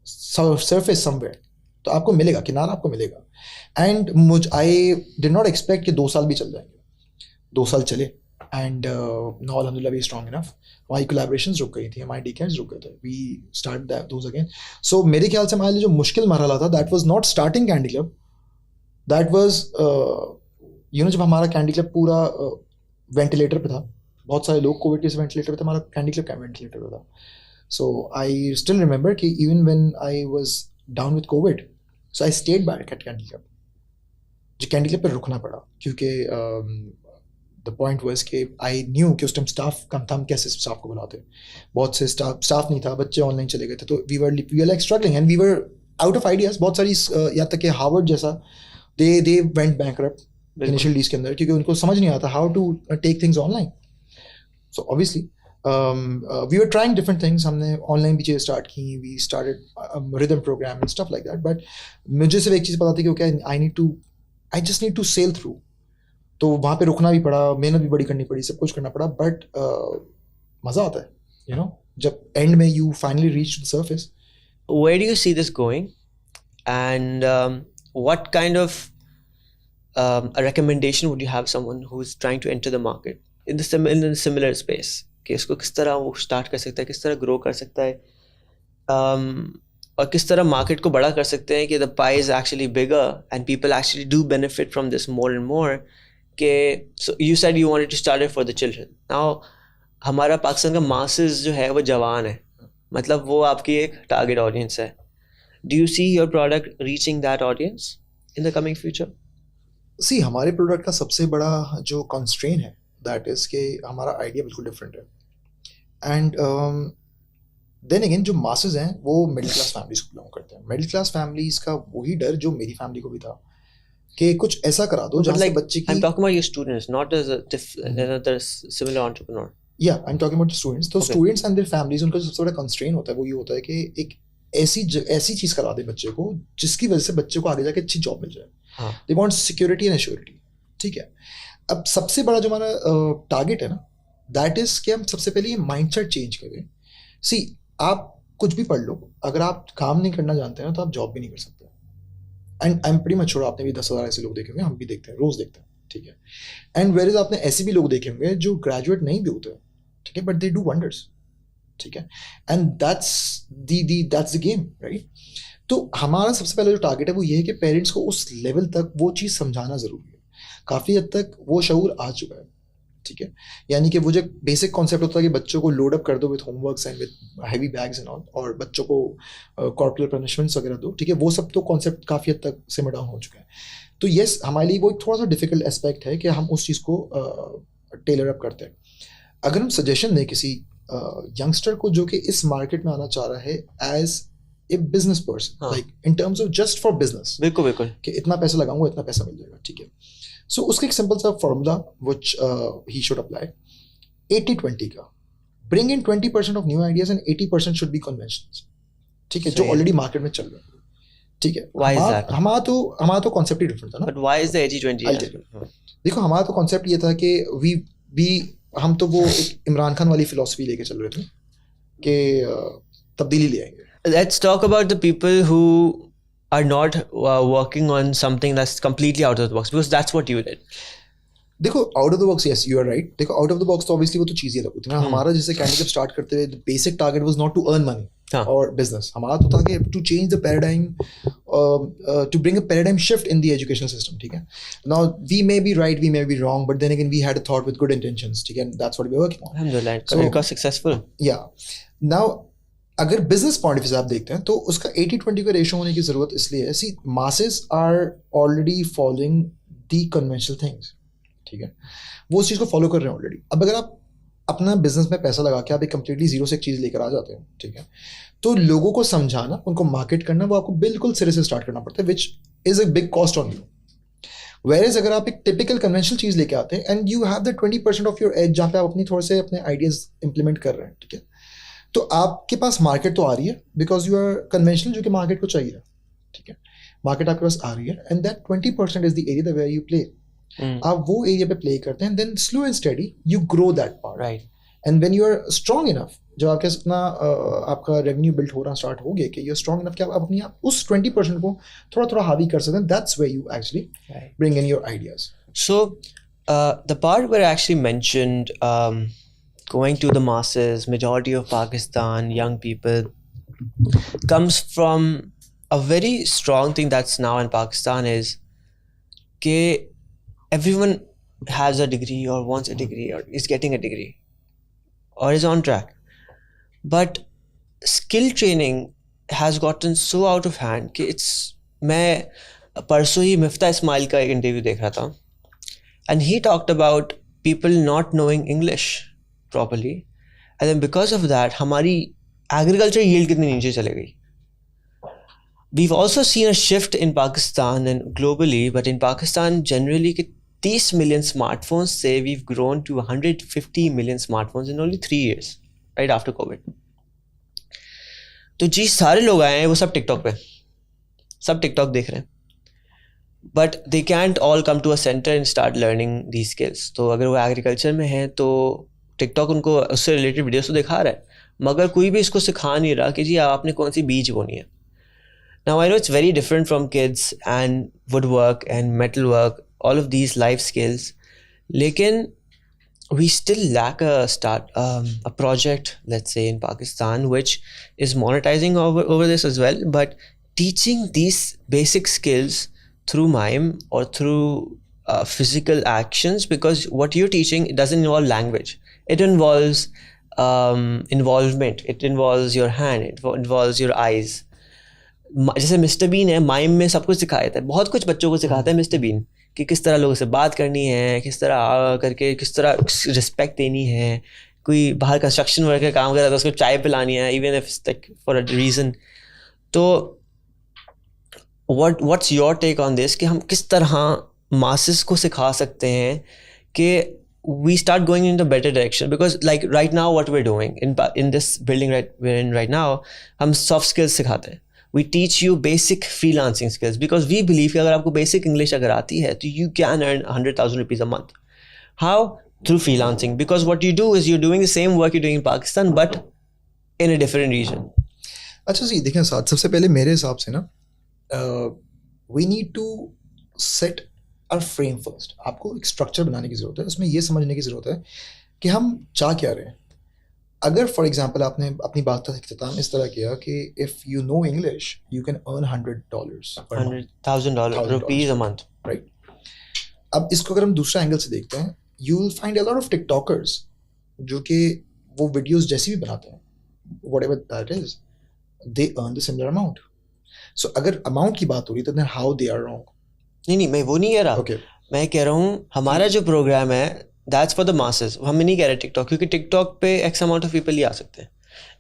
surface somewhere. तो आपको मिलेगा किनारा, आपको मिलेगा. And I did not expect कि 2 साल भी चल जाएंगे. 2 साल चले, एंड नाउ अल्हम्दुलिल्लाह वी स्ट्रांग इनफ. हमारी कोलैबोरेशंस रुक गई थी, हमारे डीकेड्स रुक गए थे, we start those again. So मेरे ख्याल से हमारे लिए जो मुश्किल मरहला था, that was not starting candy club, that was जब हमारा कैंडी क्लब पूरा वेंटिलेटर पे था. बहुत सारे लोग कोविड के वेंटिलेटर पे थे, हमारा कैंडी क्लब का वेंटिलेटर पे था. सो आई स्टिल रिमेंबर कि even when I was down with Covid, so I stayed back at candy club. जो कैंडी क्लब पे रुकना पड़ा, क्योंकि द पॉइंट वाज कि आई न्यू कि उस टाइम स्टाफ कम था, हम कैसे स्टाफ को बुलाते. बहुत से स्टाफ नहीं था, बच्चे ऑनलाइन चले गए थे, तो we were like struggling, and we were out of ideas. बहुत सारी यहाँ तक कि हार्वर्ड जैसा they went bankrupt initial days के अंदर, क्योंकि उनको समझ नहीं आता how to take things online. So obviously we were trying different things. हमने ऑनलाइन भी चीज़ें स्टार्ट की, we started rhythm program and stuff like that. But मुझे सिर्फ एक चीज़ पता थी कि okay, I just need to sell through. तो वहाँ पे रुकना भी पड़ा, मेहनत भी बड़ी करनी पड़ी, सब कुछ करना पड़ा, बट मज़ा आता है, जब एंड में you finally reach the surface. Where do you see this going, and what kind of a recommendation would you have someone who is trying to enter the market in the similar space? कि इसको किस तरह वो start कर सकता है, किस तरह ग्रो कर सकता है, और किस तरह मार्केट को बड़ा कर सकते हैं कि the pie is actually bigger and people actually do benefit from this more and more. So you said you wanted to start it for the children. Now हमारा पाकिस्तान का masses जो है वो जवान है, मतलब वो आपकी एक target audience है. Do you see your product reaching that audience in the coming future? See, हमारे प्रोडक्ट का सबसे बड़ा जो कंस्ट्रेन है, दैट इज कि हमारा आइडिया बिल्कुल डिफरेंट है. एंड देन अगेन जो मासेस हैं वो मिडिल क्लास फैमिलीज को बिलोंग करते हैं. मिडिल क्लास फैमिलीज का वही डर जो मेरी फैमिली को भी था कि कुछ ऐसा करा दो जहाँ like बच्चे की. I'm talking about your students, not as another similar entrepreneur. Yeah, I'm talking about the students. तो students and their families, उनका जो सबसे बड़ा कंस्ट्रेन होता है वो ये होता है कि एक ऐसी चीज करा दे बच्चे को जिसकी वजह से बच्चे को आगे जाके अच्छी जॉब मिल जाए. They want security and assurity. ठीक है. अब सबसे बड़ा जो हमारा टारगेट है ना, दैट इज कि हम सबसे पहले ये माइंडसेट चेंज करें. सी, आप कुछ भी पढ़ लो, अगर आप काम नहीं करना जानते हैं तो आप जॉब भी नहीं कर सकते. And I am pretty much sure आपने भी 10,000 ऐसे लोग देखे होंगे, हम भी देखते हैं, रोज देखते हैं. ठीक है. एंड वेयर इज आपने ऐसे भी लोग देखे होंगे जो ग्रेजुएट नहीं भी होते, ठीक है, बट दे डू वंडर्स. ठीक है. And that's the game, right. तो हमारा सबसे पहला जो टारगेट है वो ये है कि पेरेंट्स को उस लेवल तक वो चीज़ समझाना ज़रूरी है. काफ़ी हद तक वो शऊर आ चुका है. ठीक है. यानी कि वो जो बेसिक कॉन्सेप्ट होता है कि बच्चों को लोड अप कर दो with homeworks and with heavy bags and all, और बच्चों को कॉर्पोरल पनिशमेंट्स वगैरह दो. ठीक है. वो सब तो कॉन्सेप्ट काफ़ी हद तक सिमर डाउन हो चुका है. तो येस, हमारे लिए वो एक थोड़ा सा डिफिकल्ट एस्पेक्ट है कि हम उस चीज़ को टेलर अप करते हैं. अगर हम सजेशन दें किसी यंगस्टर को जो कि इस मार्केट में आना चाह रहा है as a business person, like in terms of just for business, बिल्कुल कि इतना पैसा लगाऊंगा इतना पैसा मिल जाएगा. ठीक है. सो उसका एक सिंपल सा formula which he should apply 80-20 का. Bring in 20% of new ideas and 80% should be conventionals. ठीक है, जो ऑलरेडी मार्केट में चल रहे हैं. ठीक है, हमारा तो कॉन्सेप्ट ही डिफरेंट था ना. But why is the 80-20? देखो, हमारा तो कॉन्सेप्ट ये था कि हम तो वो एक इमरान खान वाली फिलॉसफी लेके चल रहे थे कि तब्दीली ले आएंगे. Let's talk about the people who are not working on something that's completely out of the box, because that's what you did. देखो, out of the box, yes you are right. देखो, आउट ऑफ द बॉक्स तो obviously वो तो चीज़ ही अलग होती है ना. हमारा जैसे कैंडी जब स्टार्ट करते हुए basic target was not to earn money और बिजनेस. हमारा तो था कि to change the paradigm, to bring a paradigm shift in the education system. ठीक है, now we may be right, we may be wrong, but then again we had a thought with good intentions. ठीक है, that's what we were working on. अल्हम्दुलिल्लाह, so it got successful. या now अगर business point of view से आप देखते हैं तो उसका 80-20 का रेशो होने की जरूरत इसलिए है. See, masses are already following the conventional things. ठीक है, वो उस चीज़ को फॉलो कर रहे हैं ऑलरेडी. अब अगर आप अपना बिजनेस में पैसा लगा के आप एक कंप्लीटली जीरो से एक चीज़ लेकर आ जाते हैं, ठीक है, तो लोगों को समझाना, उनको मार्केट करना, वो आपको बिल्कुल सिरे से स्टार्ट करना पड़ता है, which is a big cost on you. Whereas अगर आप एक टिपिकल कन्वेंशनल चीज़ लेके आते हैं and you have the 20% of your age जहाँ पे आप अपनी थोड़े से अपने आइडियाज इंप्लीमेंट कर रहे हैं, ठीक है, तो आपके पास मार्केट तो आ रही है बिकॉज यू आर कन्वेंशनल, जो कि मार्केट को चाहिए. ठीक है, मार्केट आपके पास आ रही है and that 20% is the area where you play. आप वो एरिया पे प्ले करते हैं, then slow and steady you grow that part. Right. And when you are strong enough, जब आपके इतना आपका रेवेन्यू बिल्ड हो रहा स्टार्ट हो गया कि यू आर स्ट्रांग इनफ कि आप अपनी उस 20% को थोड़ा थोड़ा हावी कर सकते हैं, that's where you actually bring in your ideas. So the part where actually mentioned going to the masses, majority of Pakistan young people, comes from a very strong thing that's now in Pakistan, is that everyone has a degree or wants a degree or is getting a degree or is on track, but skill training has gotten so out of hand कि मैं परसों ही मिफ्ता इस्माइल का एक interview देख रहा था and he talked about people not knowing English properly, and then because of that हमारी agriculture yield कितनी नीचे चले गई. We've also seen a shift in Pakistan and globally, but in Pakistan generally कि 30 million smartphones से we've grown to 150 million smartphones in only 3 years, right after COVID. तो जी सारे लोग आए हैं, वो सब टिकटॉक पे, सब टिकटॉक देख रहे हैं, but they can't all come to a center and start learning these skills. तो अगर वो एग्रीकल्चर में है तो टिकटॉक उनको उससे रिलेटेड वीडियोस तो दिखा रहा है, मगर कोई भी इसको सिखा नहीं रहा कि जी आपने कौन सी बीज बोनी है. Now I know it's very different from kids and would work and metal work, all of these life skills, लेकिन we still lack a project, let's say in Pakistan, which is monetizing over this as well, but teaching these basic skills through mime or through physical actions, because what you're teaching, it doesn't involve language. It involves involvement. It involves your hand. It involves your eyes. जैसे mister been है, mime में सब कुछ सिखाया था, बहुत कुछ बच्चों को सिखाता है मिस्टर बीन कि किस तरह लोगों से बात करनी है, किस तरह करके किस तरह रिस्पेक्ट देनी है. कोई बाहर कंस्ट्रक्शन वर्क का काम कर रहा था, उसको चाय पिलानी है, even if like for a reason. तो what's your take on this कि हम किस तरह masses को सिखा सकते हैं कि we start going in the better direction? Because like right now what we're doing in this building we're in right now, हम soft skills सिखाते हैं. We teach you basic freelancing skills because we believe कि अगर आपको basic English अगर आती है तो you can earn 100,000 rupees a month. How? Through freelancing, because what you do is you're doing the same work you're doing in Pakistan but in a different region. अच्छा जी, देखें साथ, सबसे पहले मेरे हिसाब से ना we need to set our frame first. आपको एक स्ट्रक्चर बनाने की ज़रूरत है. उसमें ये समझने की ज़रूरत है कि हम चाह क्या रहे हैं. अगर फॉर एग्जांपल आपने अपनी बात का इख्तिताम इस तरह किया कि if you know English you can earn $100,000 rupees a month, right. अब इसको अगर हम दूसरा एंगल से देखते हैं, you will find a lot of TikTokers जो कि वो वीडियोस जैसी भी बनाते हैं, whatever that is, they earn the similar amount. So अगर अमाउंट की बात हो रही है तो then how they are wrong. नहीं मैं वो नहीं कह रहा. Okay. मैं कह रहा हूँ हमारा जो प्रोग्राम है दैट्स फॉर द मासेस. हम नहीं कह रहे टिकटॉक, क्योंकि टिकटॉक पे एक्स अमाउंट ऑफ पीपल ही आ सकते हैं.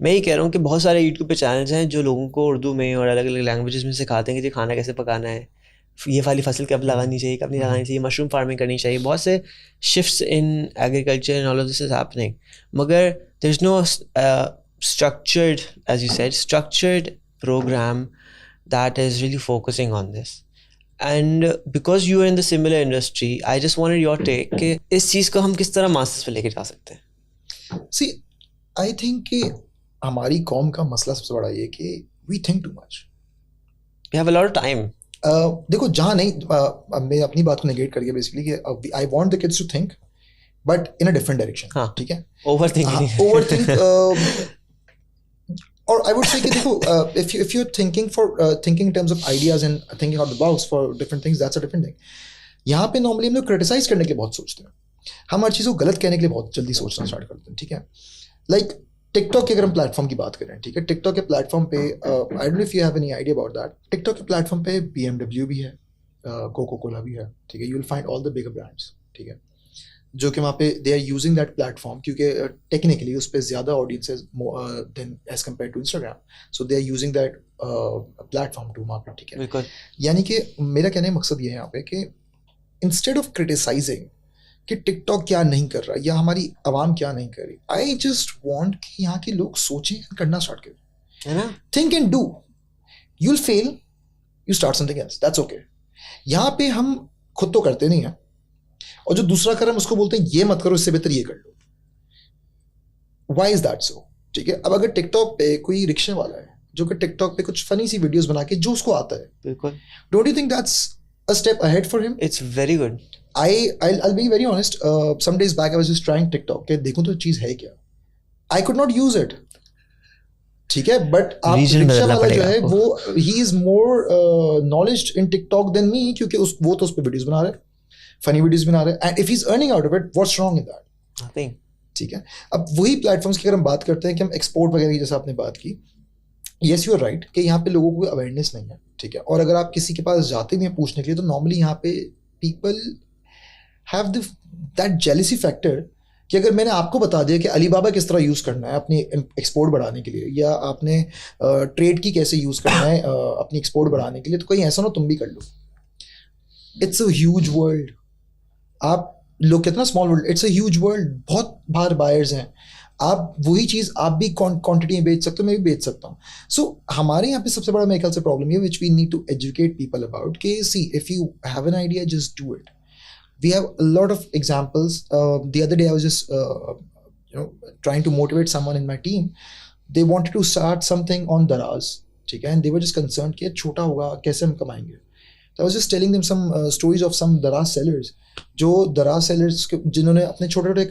मैं ये कह रहा हूँ कि बहुत सारे यूट्यूब पे चैनल्स हैं जो लोगों को उर्दू में और अलग अलग लैंग्वेजेस में सिखाते हैं कि जी खाना कैसे पकाना है, ये वाली फसल कब लगानी चाहिए, कब नहीं लगानी चाहिए, मशरूम फार्मिंग करनी चाहिए, बहुत से shifts in agriculture and all of this is happening, मगर there is no structured, as you said, structured program that is really focusing on this. And because you are in the similar industry, I just wanted your take कि इस चीज़ को हम किस तरह masters पे लेके जा सकते हैं. See, I think कि हमारी कौम का मसला सबसे बड़ा ये कि we think too much. We have a lot of time. देखो जहाँ नहीं, मैं अपनी बात को नेगेट करके बेसिकली कि I want the kids to think, but in a different direction. हाँ. ठीक है. Overthink. Or I would say कि देखो, if you're thinking in terms of ideas and thinking out the box for different things, that's a different thing. यहाँ पे normally हम लोग criticise करने के लिए बहुत सोचते हैं, हम हर चीज़ को गलत कहने के लिए बहुत जल्दी सोचना स्टार्ट करते हैं. ठीक है. लाइक टिकटॉक के अगर हम प्लेटफॉर्म की बात करें, ठीक है, टिकटॉक के प्लेटफॉर्म पे आई don't know if you have any idea about that. TikTok के प्लेटफॉर्म पे BMW भी है, कोको कोला भी है. ठीक है. You will find all the bigger brands. ठीक है. जो कि वहाँ पे they are using that platform क्योंकि टेक्निकली उस पर ज़्यादा audiences then as compared to Instagram, so they are using that platform to market. ठीक है. यानी कि मेरा कहने का मकसद ये है यहाँ पे कि इंस्टेड ऑफ क्रिटिसाइजिंग कि टिकटॉक क्या नहीं कर रहा या हमारी आवाम क्या नहीं कर रही, आई जस्ट वॉन्ट कि यहाँ के लोग सोचें, करना स्टार्ट करें, है ना. Think and do. You will fail, you start something else, that's okay. यहाँ पे हम खुद तो करते नहीं हैं, और जो दूसरा कर हम उसको बोलते हैं ये मत करो, इससे बेहतर ये कर लो. Why is that so? ठीक है. अब अगर टिकटॉक पे कोई रिक्शे वाला है जो कि टिकटॉक पे कुछ फनी सी वीडियोस बना के जो उसको आता है, बिल्कुल, don't you think that's a step ahead for him? It's very good. I'll be very honest, some days back I was just trying TikTok के देखूं तो चीज है क्या. I could not use it. ठीक है. बट आप रिक्शा वाला जो है वो he is more knowledge in TikTok than me क्योंकि वो तो उस पे वीडियोस बना रहे हैं, फनी वीडियोस बना रहे हैं, and if he is earning out of it, what's wrong in that? Nothing. ठीक है. अब वही प्लेटफॉर्म्स की अगर हम बात करते हैं कि हम एक्सपोर्ट वगैरह की, जैसे आपने बात की, येस यू आर राइट कि यहाँ पे लोगों को अवेयरनेस नहीं है. ठीक है. और अगर आप किसी के पास जाते भी हैं पूछने के लिए, तो नॉर्मली यहाँ पे people have that jealousy factor कि अगर मैंने आपको बता दिया कि अलीबाबा किस तरह यूज़ करना है अपनी एक्सपोर्ट बढ़ाने के लिए, या आपने ट्रेड की कैसे यूज़ करना है अपनी एक्सपोर्ट बढ़ाने के लिए, तो कहीं ऐसा ना तुम भी कर लो. It's a huge world. आप लोग कितना small world, it's a huge world. बहुत बाहर बायर्स हैं. आप वही चीज़ आप भी क्वांटिटी में बेच सकते हो, मैं भी बेच सकता हूँ. सो हमारे यहाँ पे सबसे बड़ा मेरे ख्याल से प्रॉब्लम ये which we need to educate people about कि see if you have an idea, just do it. We have a lot of examples. The other day I was just trying to motivate someone in my team. They wanted to start something on daraz. ठीक है. And they were just concerned कि छोटा होगा, कैसे हम कमाएंगे. So I was just telling them some stories of some daraz sellers. जो दराज सेलर्स जिन्होंने अपने छोटे छोटे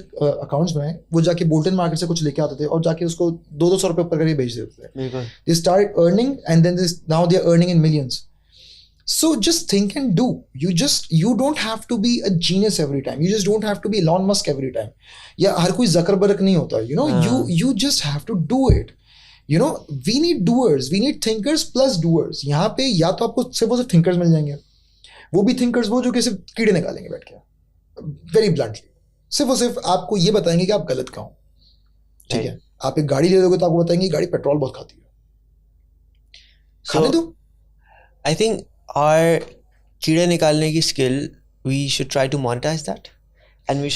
अकाउंट्स बनाए, वो जाके बोल्टन मार्केट से कुछ लेके आते थे और जाके उसको 200 रुपये ऊपर करके बेच देते थे. They started earning and then now they are earning in millions. So just think and do. You don't have to be a genius every time. You just don't have to be Elon Musk every time. या हर कोई Zuckerberg नहीं होता. You know, you just have to do it. You know, we need doers. We need thinkers plus doers. यहाँ पे या तो आपको सिर्फ और सिर्फ thinkers मिल जाएंगे, वो भी thinkers वो जो कि सिर्फ कीड़े निकालेंगे बैठ के, very bluntly. सिर्फ और सिर्फ आपको ये बताएंगे कि आप गलत कहाँ हो. ठीक है. आप एक गाड़ी ले दोगे तो आपको बताएंगे गाड़ी पेट्रोल बहुत खाती है. खाने दो. I think our कीड़े निकालने की skill, we should try to monetize that. And we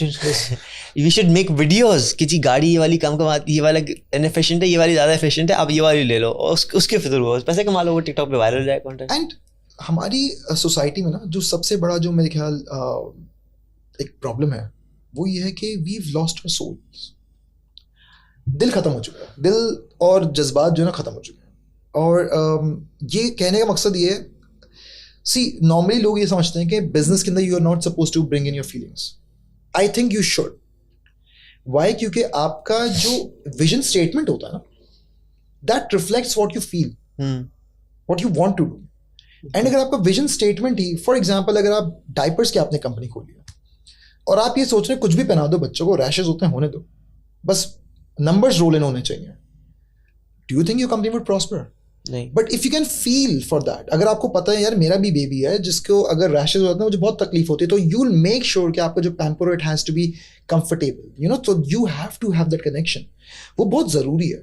should make videos कि जी गाड़ी ये वाली कम कमाती, ये वाला inefficient है, ये वाली ज़्यादा efficient है, आप ये वाली ले लो और उसके फिर वो पैसे कमा लो, वो टिकटॉक पे वायरल जाए कंटेंट. एंड हमारी सोसाइटी में ना जो सबसे बड़ा जो मेरे ख्याल एक प्रॉब्लम है वो ये है कि we've lost our souls. दिल ख़त्म हो चुका है. दिल और जज्बात जो है ना ख़त्म हो चुके हैं. और ये कहने का मकसद ये है, सी नॉर्मली लोग ये समझते हैं कि बिजनेस के अंदर you are not suppose to bring in your feelings. I think you should. Why? क्योंकि आपका जो विजन स्टेटमेंट होता है ना, that reflects what you feel, what you want to do. And अगर आपका vision statement he, for example अगर आप डायपर्स की आपने कंपनी खोली है और आप ये सोच रहे हैं कुछ भी पहना दो बच्चों को, रैशेज होते हैं होने दो, बस नंबर्स रोल इन होने चाहिए, do you think your company would prosper? नहीं. But if you can feel for that, अगर आपको पता है यार मेरा भी बेबी है जिसको अगर रैशेज होते हैं मुझे बहुत तकलीफ होती है, तो यू विल मेक श्योर कि आपका जो pamper it has to be comfortable, you know. तो you have to have that connection. वो बहुत ज़रूरी है.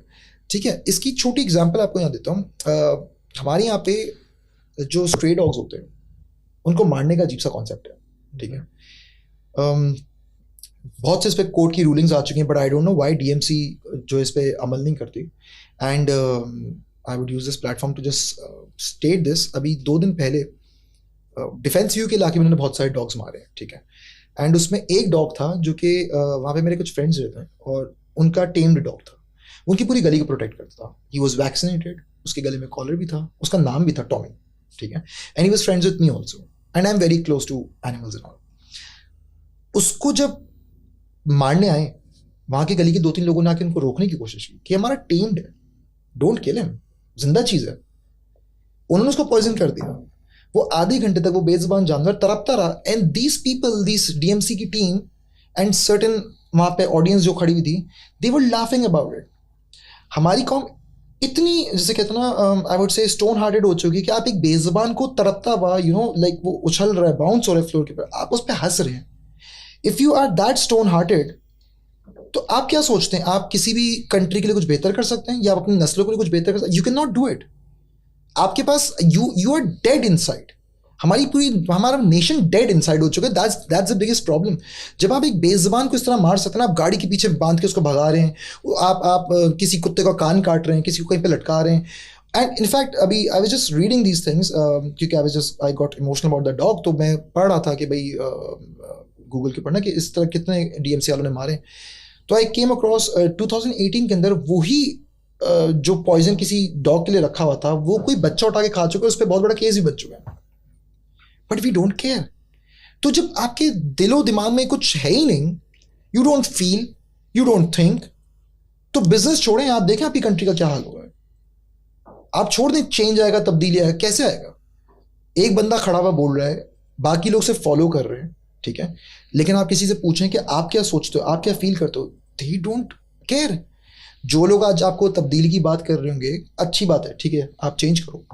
ठीक है. इसकी छोटी एग्जांपल आपको यहाँ देता हूँ. हमारे यहाँ पे जो स्ट्रे डॉग्स होते हैं, उनको मारने का अजीब सा कॉन्सेप्ट है, ठीक है. बहुत से इस पे कोर्ट की रूलिंग्स आ चुकी हैं, but I don't know why DMC जो इस पे अमल नहीं करती. And I would use this platform to just state this. अभी 2 दिन पहले डिफेंस व्यू के इलाके में उन्होंने बहुत सारे डॉग्स मारे हैं, ठीक है. एंड उसमें एक डॉग था जो कि वहाँ पे मेरे कुछ फ्रेंड्स रहते हैं और उनका टेम्ड डॉग था. उनकी पूरी गली को प्रोटेक्ट करता था. ही वॉज वैक्सीनेटेड, उसके गले में कॉलर भी था, उसका नाम भी था टॉमी, ठीक है. And he was friends with me also and I am very close to animals and all. उसको जब मारने आए, वहाँ की गली के 2-3 लोगों ने आके उनको रोकने की कोशिश की कि हमारा टेम्ड है, डोंट किल हिम, जिंदा चीज़ है. उन्होंने उसको पॉइजन कर दिया. वो आधे घंटे तक वो बेजुबान जानवर तड़पता रहा. And these people, this DMC की टीम एंड सर्टेन वहाँ पे ऑडियंस जो खड़ी हुई थी, they were laughing about it. हमारी कौम इतनी, जैसे कहते हैं ना, I would say stone hearted हो चुकी कि आप एक बेजुबान को तड़पता हुआ, यू नो, लाइक वो उछल रहा है, बाउंस हो रहा है फ्लोर के ऊपर, आप उस पर हंस रहे हैं. If you are that stone hearted, तो आप क्या सोचते हैं आप किसी भी कंट्री के लिए कुछ बेहतर कर सकते हैं या आप अपनी नस्लों के लिए कुछ बेहतर कर सकते हैं? You can not do it. आपके पास यू आर डेड इनसाइड. हमारा नेशन डेड इनसाइड हो चुका है. That's the biggest problem. जब आप एक बेजुबान को इस तरह मार सकते हैं, आप गाड़ी के पीछे बांध के उसको भगा रहे हैं, आप किसी कुत्ते का कान काट रहे हैं, किसी को कहीं पे लटका रहे हैं. एंड इनफैक्ट अभी I was just reading these things क्योंकि I got emotional about the dog. तो मैं पढ़ रहा था कि भाई गूगल के पढ़ना कि इस तरह कितने डीएमसी वालों ने मारे. तो आई केम अक्रॉस 2018 के अंदर वही जो पॉइजन किसी डॉग के लिए रखा हुआ था, वो कोई बच्चा उठा के खा चुका है, उस पर बहुत बड़ा केस भी बच चुका है. But we don't care. तो जब आपके दिलो दिमाग में कुछ है ही नहीं, you don't feel, you don't think, तो बिजनेस छोड़ें, आप देखें आपकी कंट्री का क्या हाल होगा. आप छोड़ दें, चेंज आएगा, तब्दीली आएगा, कैसे आएगा? एक बंदा खड़ा हुआ बोल रहा है, बाकी लोग से फॉलो कर रहे हैं, ठीक है, लेकिन आप किसी से पूछें कि आप क्या सोचते हो, आप क्या फील करते हो, दे डोंट केयर. जो लोग आज आपको तब्दीली की बात कर रहे होंगे, अच्छी बात है, ठीक है, आप चेंज करो,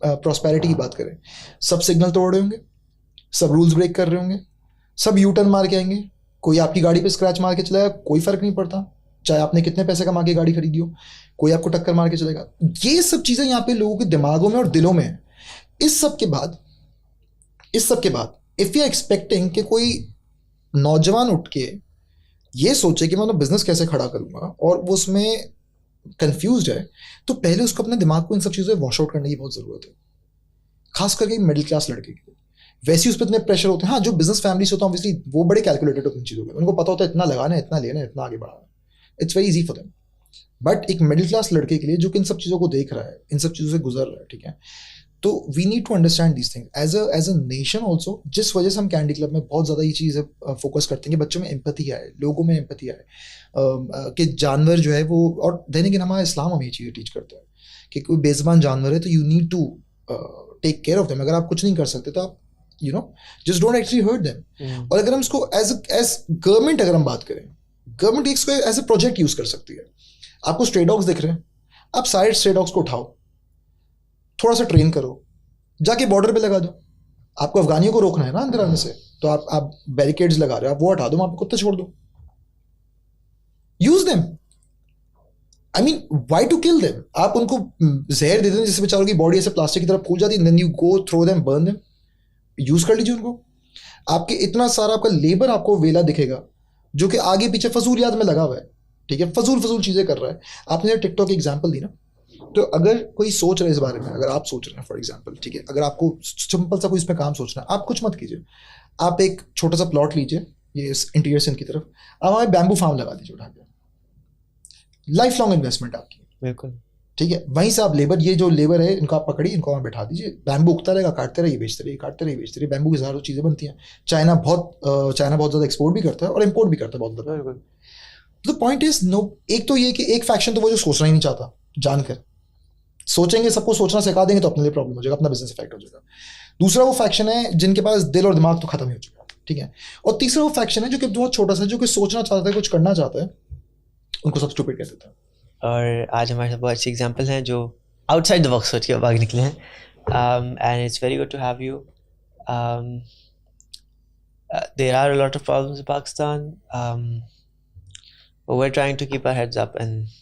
प्रॉस्पेरिटी की बात करें, सब सिग्नल तोड़ रहे होंगे, सब रूल्स ब्रेक कर रहे होंगे, सब यू टर्न मार के आएंगे, कोई आपकी गाड़ी पे स्क्रैच मार के चलेगा, कोई फर्क नहीं पड़ता, चाहे आपने कितने पैसे कमा के गाड़ी खरीदी हो, कोई आपको टक्कर मार के चलेगा. ये सब चीज़ें यहाँ पे लोगों के दिमागों में और दिलों में है. इस सब के बाद इफ़ यू आर एक्सपेक्टिंग कि कोई नौजवान उठ के ये सोचे कि मैं अपना बिजनेस कैसे खड़ा करूँगा और वो उसमें कंफ्यूज्ड है, तो पहले उसको अपने दिमाग को इन सब चीज़ों से वॉश आउट करने की बहुत ज़रूरत है, खास करके मिडिल क्लास लड़के के लिए. वैसे उस पर इतने प्रेशर होते हैं. हाँ, जो बिजनेस फैमिली से होता है ऑब्वियसली वो बड़े कैलकुलेटेड होते हैं चीज़ों में, उनको पता होता है इतना लगाना है, इतना लेना है, इतना आगे बढ़ाना है. It's very easy for them. But एक मिडिल क्लास लड़के के लिए जो कि इन सब चीज़ों को देख रहा है, इन सब चीज़ों से गुजर रहा है, ठीक है, तो we need to understand these thing as a nation also. जिस वजह से हम कैंडी क्लब में बहुत ज़्यादा ये चीज़ें फोकस करते हैं कि बच्चों में एम्पैथी आए, लोगों में एम्पैथी आए, कि जानवर जो है वो, और देने हमारा इस्लाम हमें ये चीज़ें टीच करता है कि कोई बेज़ुबान जानवर है तो you need to take care of them. अगर आप कुछ नहीं कर सकते तो आप you know just don't actually hurt them. और अगर हम इसको एज गवर्नमेंट अगर हम बात करें, गवर्नमेंट इसको एज ए प्रोजेक्ट यूज़ कर सकती है. आपको स्ट्रे डॉग्स दिख रहे हैं, आप सारे स्ट्रे डॉग्स को उठाओ, थोड़ा सा ट्रेन करो, जाके बॉर्डर पे लगा दो. आपको अफगानियों को रोकना है ना अंदर आने से, तो आप बैरिकेड्स लगा रहे हो, आप वो हटा दो, वहां पे कुत्ते छोड़ दो. Use them. I mean why to kill them? आप उनको जहर दे दें जिससे बेचारों की बॉडी ऐसे प्लास्टिक की तरफ फूल जाती है, then you go throw them, burn them. Use कर लीजिए उनको. आपके इतना सारा आपका लेबर आपको वेला दिखेगा जो कि आगे पीछे फजूलियात में लगा हुआ है, ठीक है, फजूल चीजें कर रहा है. आपने टिकटॉक की एग्जांपल दी ना, तो अगर कोई सोच रहा है इस बारे में, अगर आप सोच रहे हैं फॉर एग्जांपल, ठीक है, अगर आपको सिंपल सा कोई इस पर काम सोचना है, आप कुछ मत कीजिए. आप एक छोटा सा प्लॉट लीजिए, ये इंटीरियर सिंध की तरफ, आप वहाँ बैम्बू फार्म लगा दीजिए उठा के. लाइफ लॉन्ग इन्वेस्टमेंट आपकी, बिल्कुल, ठीक है. वहीं से आप लेबर, ये जो लेबर है इनको आप पकड़िए, इनको वहाँ बैठा दीजिए, बैम्बू उगता रहेगा, काटते रहिए, बेचते रहिए, काटते रहिए, बेचते रहिए. बैम्बू की हज़ारों चीज़ें बनती हैं. चाइना बहुत ज़्यादा एक्सपोर्ट भी करता है और इम्पोर्ट भी करता है बहुत ज़्यादा. द पॉइंट इज नो, एक तो ये कि एक फैक्शन तो वो जो सोचना ही नहीं चाहता, जानकर सोचेंगे, सबको सोचना सिखा देंगे तो अपने लिए प्रॉब्लम हो जाएगा, अपना बिजनेस इफेक्ट हो जाएगा. दूसरा वो फैक्शन है जिनके पास दिल और दिमाग तो खत्म ही हो चुका है, ठीक है. और तीसरा वो फैक्शन है जो कि बहुत छोटा सा, जो कि सोचना चाहता है, कुछ करना चाहता है, उनको सब स्टूपिड कह देता है. और आज हमारे साथ बहुत अच्छे एग्जाम्पल हैं जो आउटसाइड द बॉक्स सोच के भाग निकले हैं. And it's very good to have you. There are a lot of problems in Pakistan, but we're trying to keep our heads up and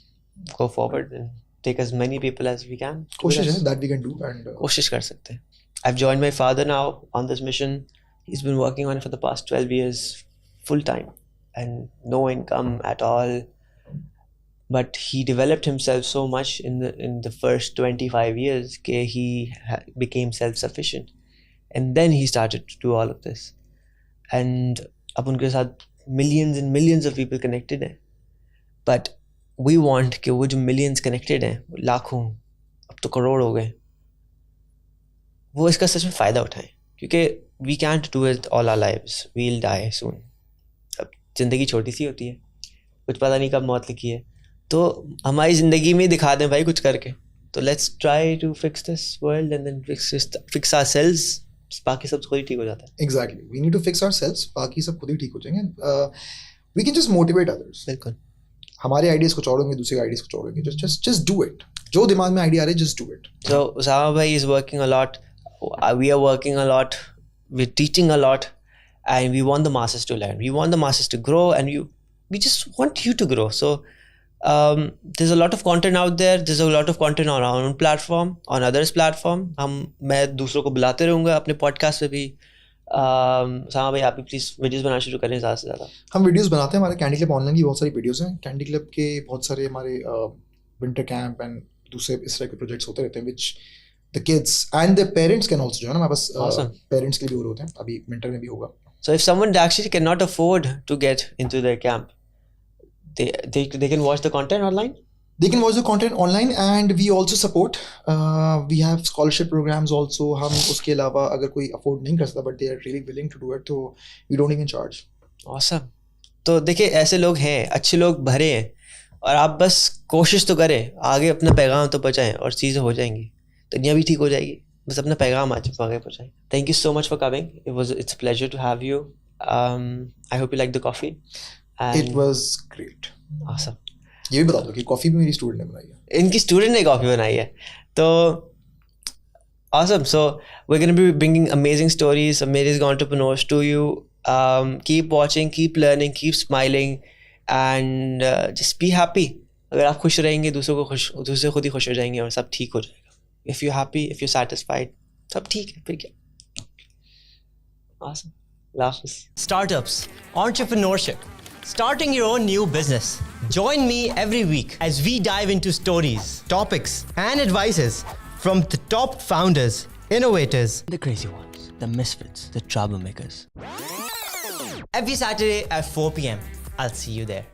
go forward and take as many people as we can. कोशिश है that we can do, and कोशिश कर सकते हैं. I've joined my father now on this mission. He's been working on it for the past 12 years, full time, and no income at all. But he developed himself so much in the first 25 years that he became self-sufficient. And then he started to do all of this. And अब उनके साथ millions and millions of people connected हैं. But we want कि वो जो millions connected हैं, लाखों, अब तो करोड़ हो गए, वो इसका सच में फ़ायदा उठाएं. क्योंकि we can't do it all our lives. We'll die soon. अब ज़िंदगी छोटी सी होती है, कुछ पता नहीं कब मौत लिखी है. तो हमारी ज़िंदगी में दिखा दें भाई कुछ करके. तो let's try to fix this world and then fix ourselves. बाकी सब खुद ही ठीक हो जाता है. Exactly. We need to fix ourselves. बाकी सब खुद ही ठीक हो जाएंगे. We can just motivate others. बिल्कुल. हमारे आइडियाज़ कुछ और होंगे, दूसरे आइडियाज़ कुछ और होंगे. Just do it. जो दिमाग में आइडिया आ रहा है, just do it. So Usama bhai is working a lot. We are working a lot. We're teaching a lot, and we want the masses to learn. We want the masses to grow, and we just want you to grow. So there's a lot of content out there. There's a lot of content on our own platform, on others' platform. मैं दूसरों को बुलाते रहूँगा अपने podcast पे भी. सामा भाई आप भी प्लीज़ वीडियोज़ बनाना शुरू करें ज़्यादा से ज़्यादा. हम वीडियोज़ बनाते हैं. हमारे कैंडी क्लब ऑनलाइन की बहुत सारी वीडियोज़ हैं. कैंडी क्लब के बहुत सारे हमारे विंटर कैंप एंड दूसरे इस तरह के प्रोजेक्ट्स होते रहते हैं which the kids and their parents can also join. हमारे पास पेरेंट्स के लिए भी होते हैं. अभी विंटर में भी होगा. So if someone actually cannot afford to get into their camp, they can watch the content online? They can watch the content online and we also support. We have scholarship programs also. हम उसके अलावा अगर कोई afford नहीं कर सकता but they are really willing to do it, तो we don't even charge. Awesome. तो देखिए ऐसे लोग हैं, अच्छे लोग भरे हैं, और आप बस कोशिश तो करें, आगे अपना पैगाम तो पहुँचाएं और चीज़ें हो जाएंगी, दुनिया भी ठीक हो जाएगी. बस अपना पैगाम आज आगे पहुँचाएं. Thank you so much for coming. It's a pleasure to have you. I hope you like the coffee. And It was great. Awesome. ये भी बता दो कि कॉफ़ी भी मेरी स्टूडेंट ने बनाई है. इनकी स्टूडेंट ने कॉफ़ी बनाई है. तो awesome. So we're going to be bringing amazing stories, amazing entrepreneurs to you. Keep watching, keep learning, keep smiling, and just be happy. अगर आप खुश रहेंगे, दूसरे खुद ही खुश हो जाएंगे और सब ठीक हो जाएगा. If you're happy, if you're satisfied, सब ठीक है. फिर क्या? Awesome. Laughs. Startups, entrepreneurship, starting your own new business. Join me every week as we dive into stories, topics, and advices from the top founders, innovators, The crazy ones, the misfits, the troublemakers. every Saturday at 4 p.m. I'll see you there.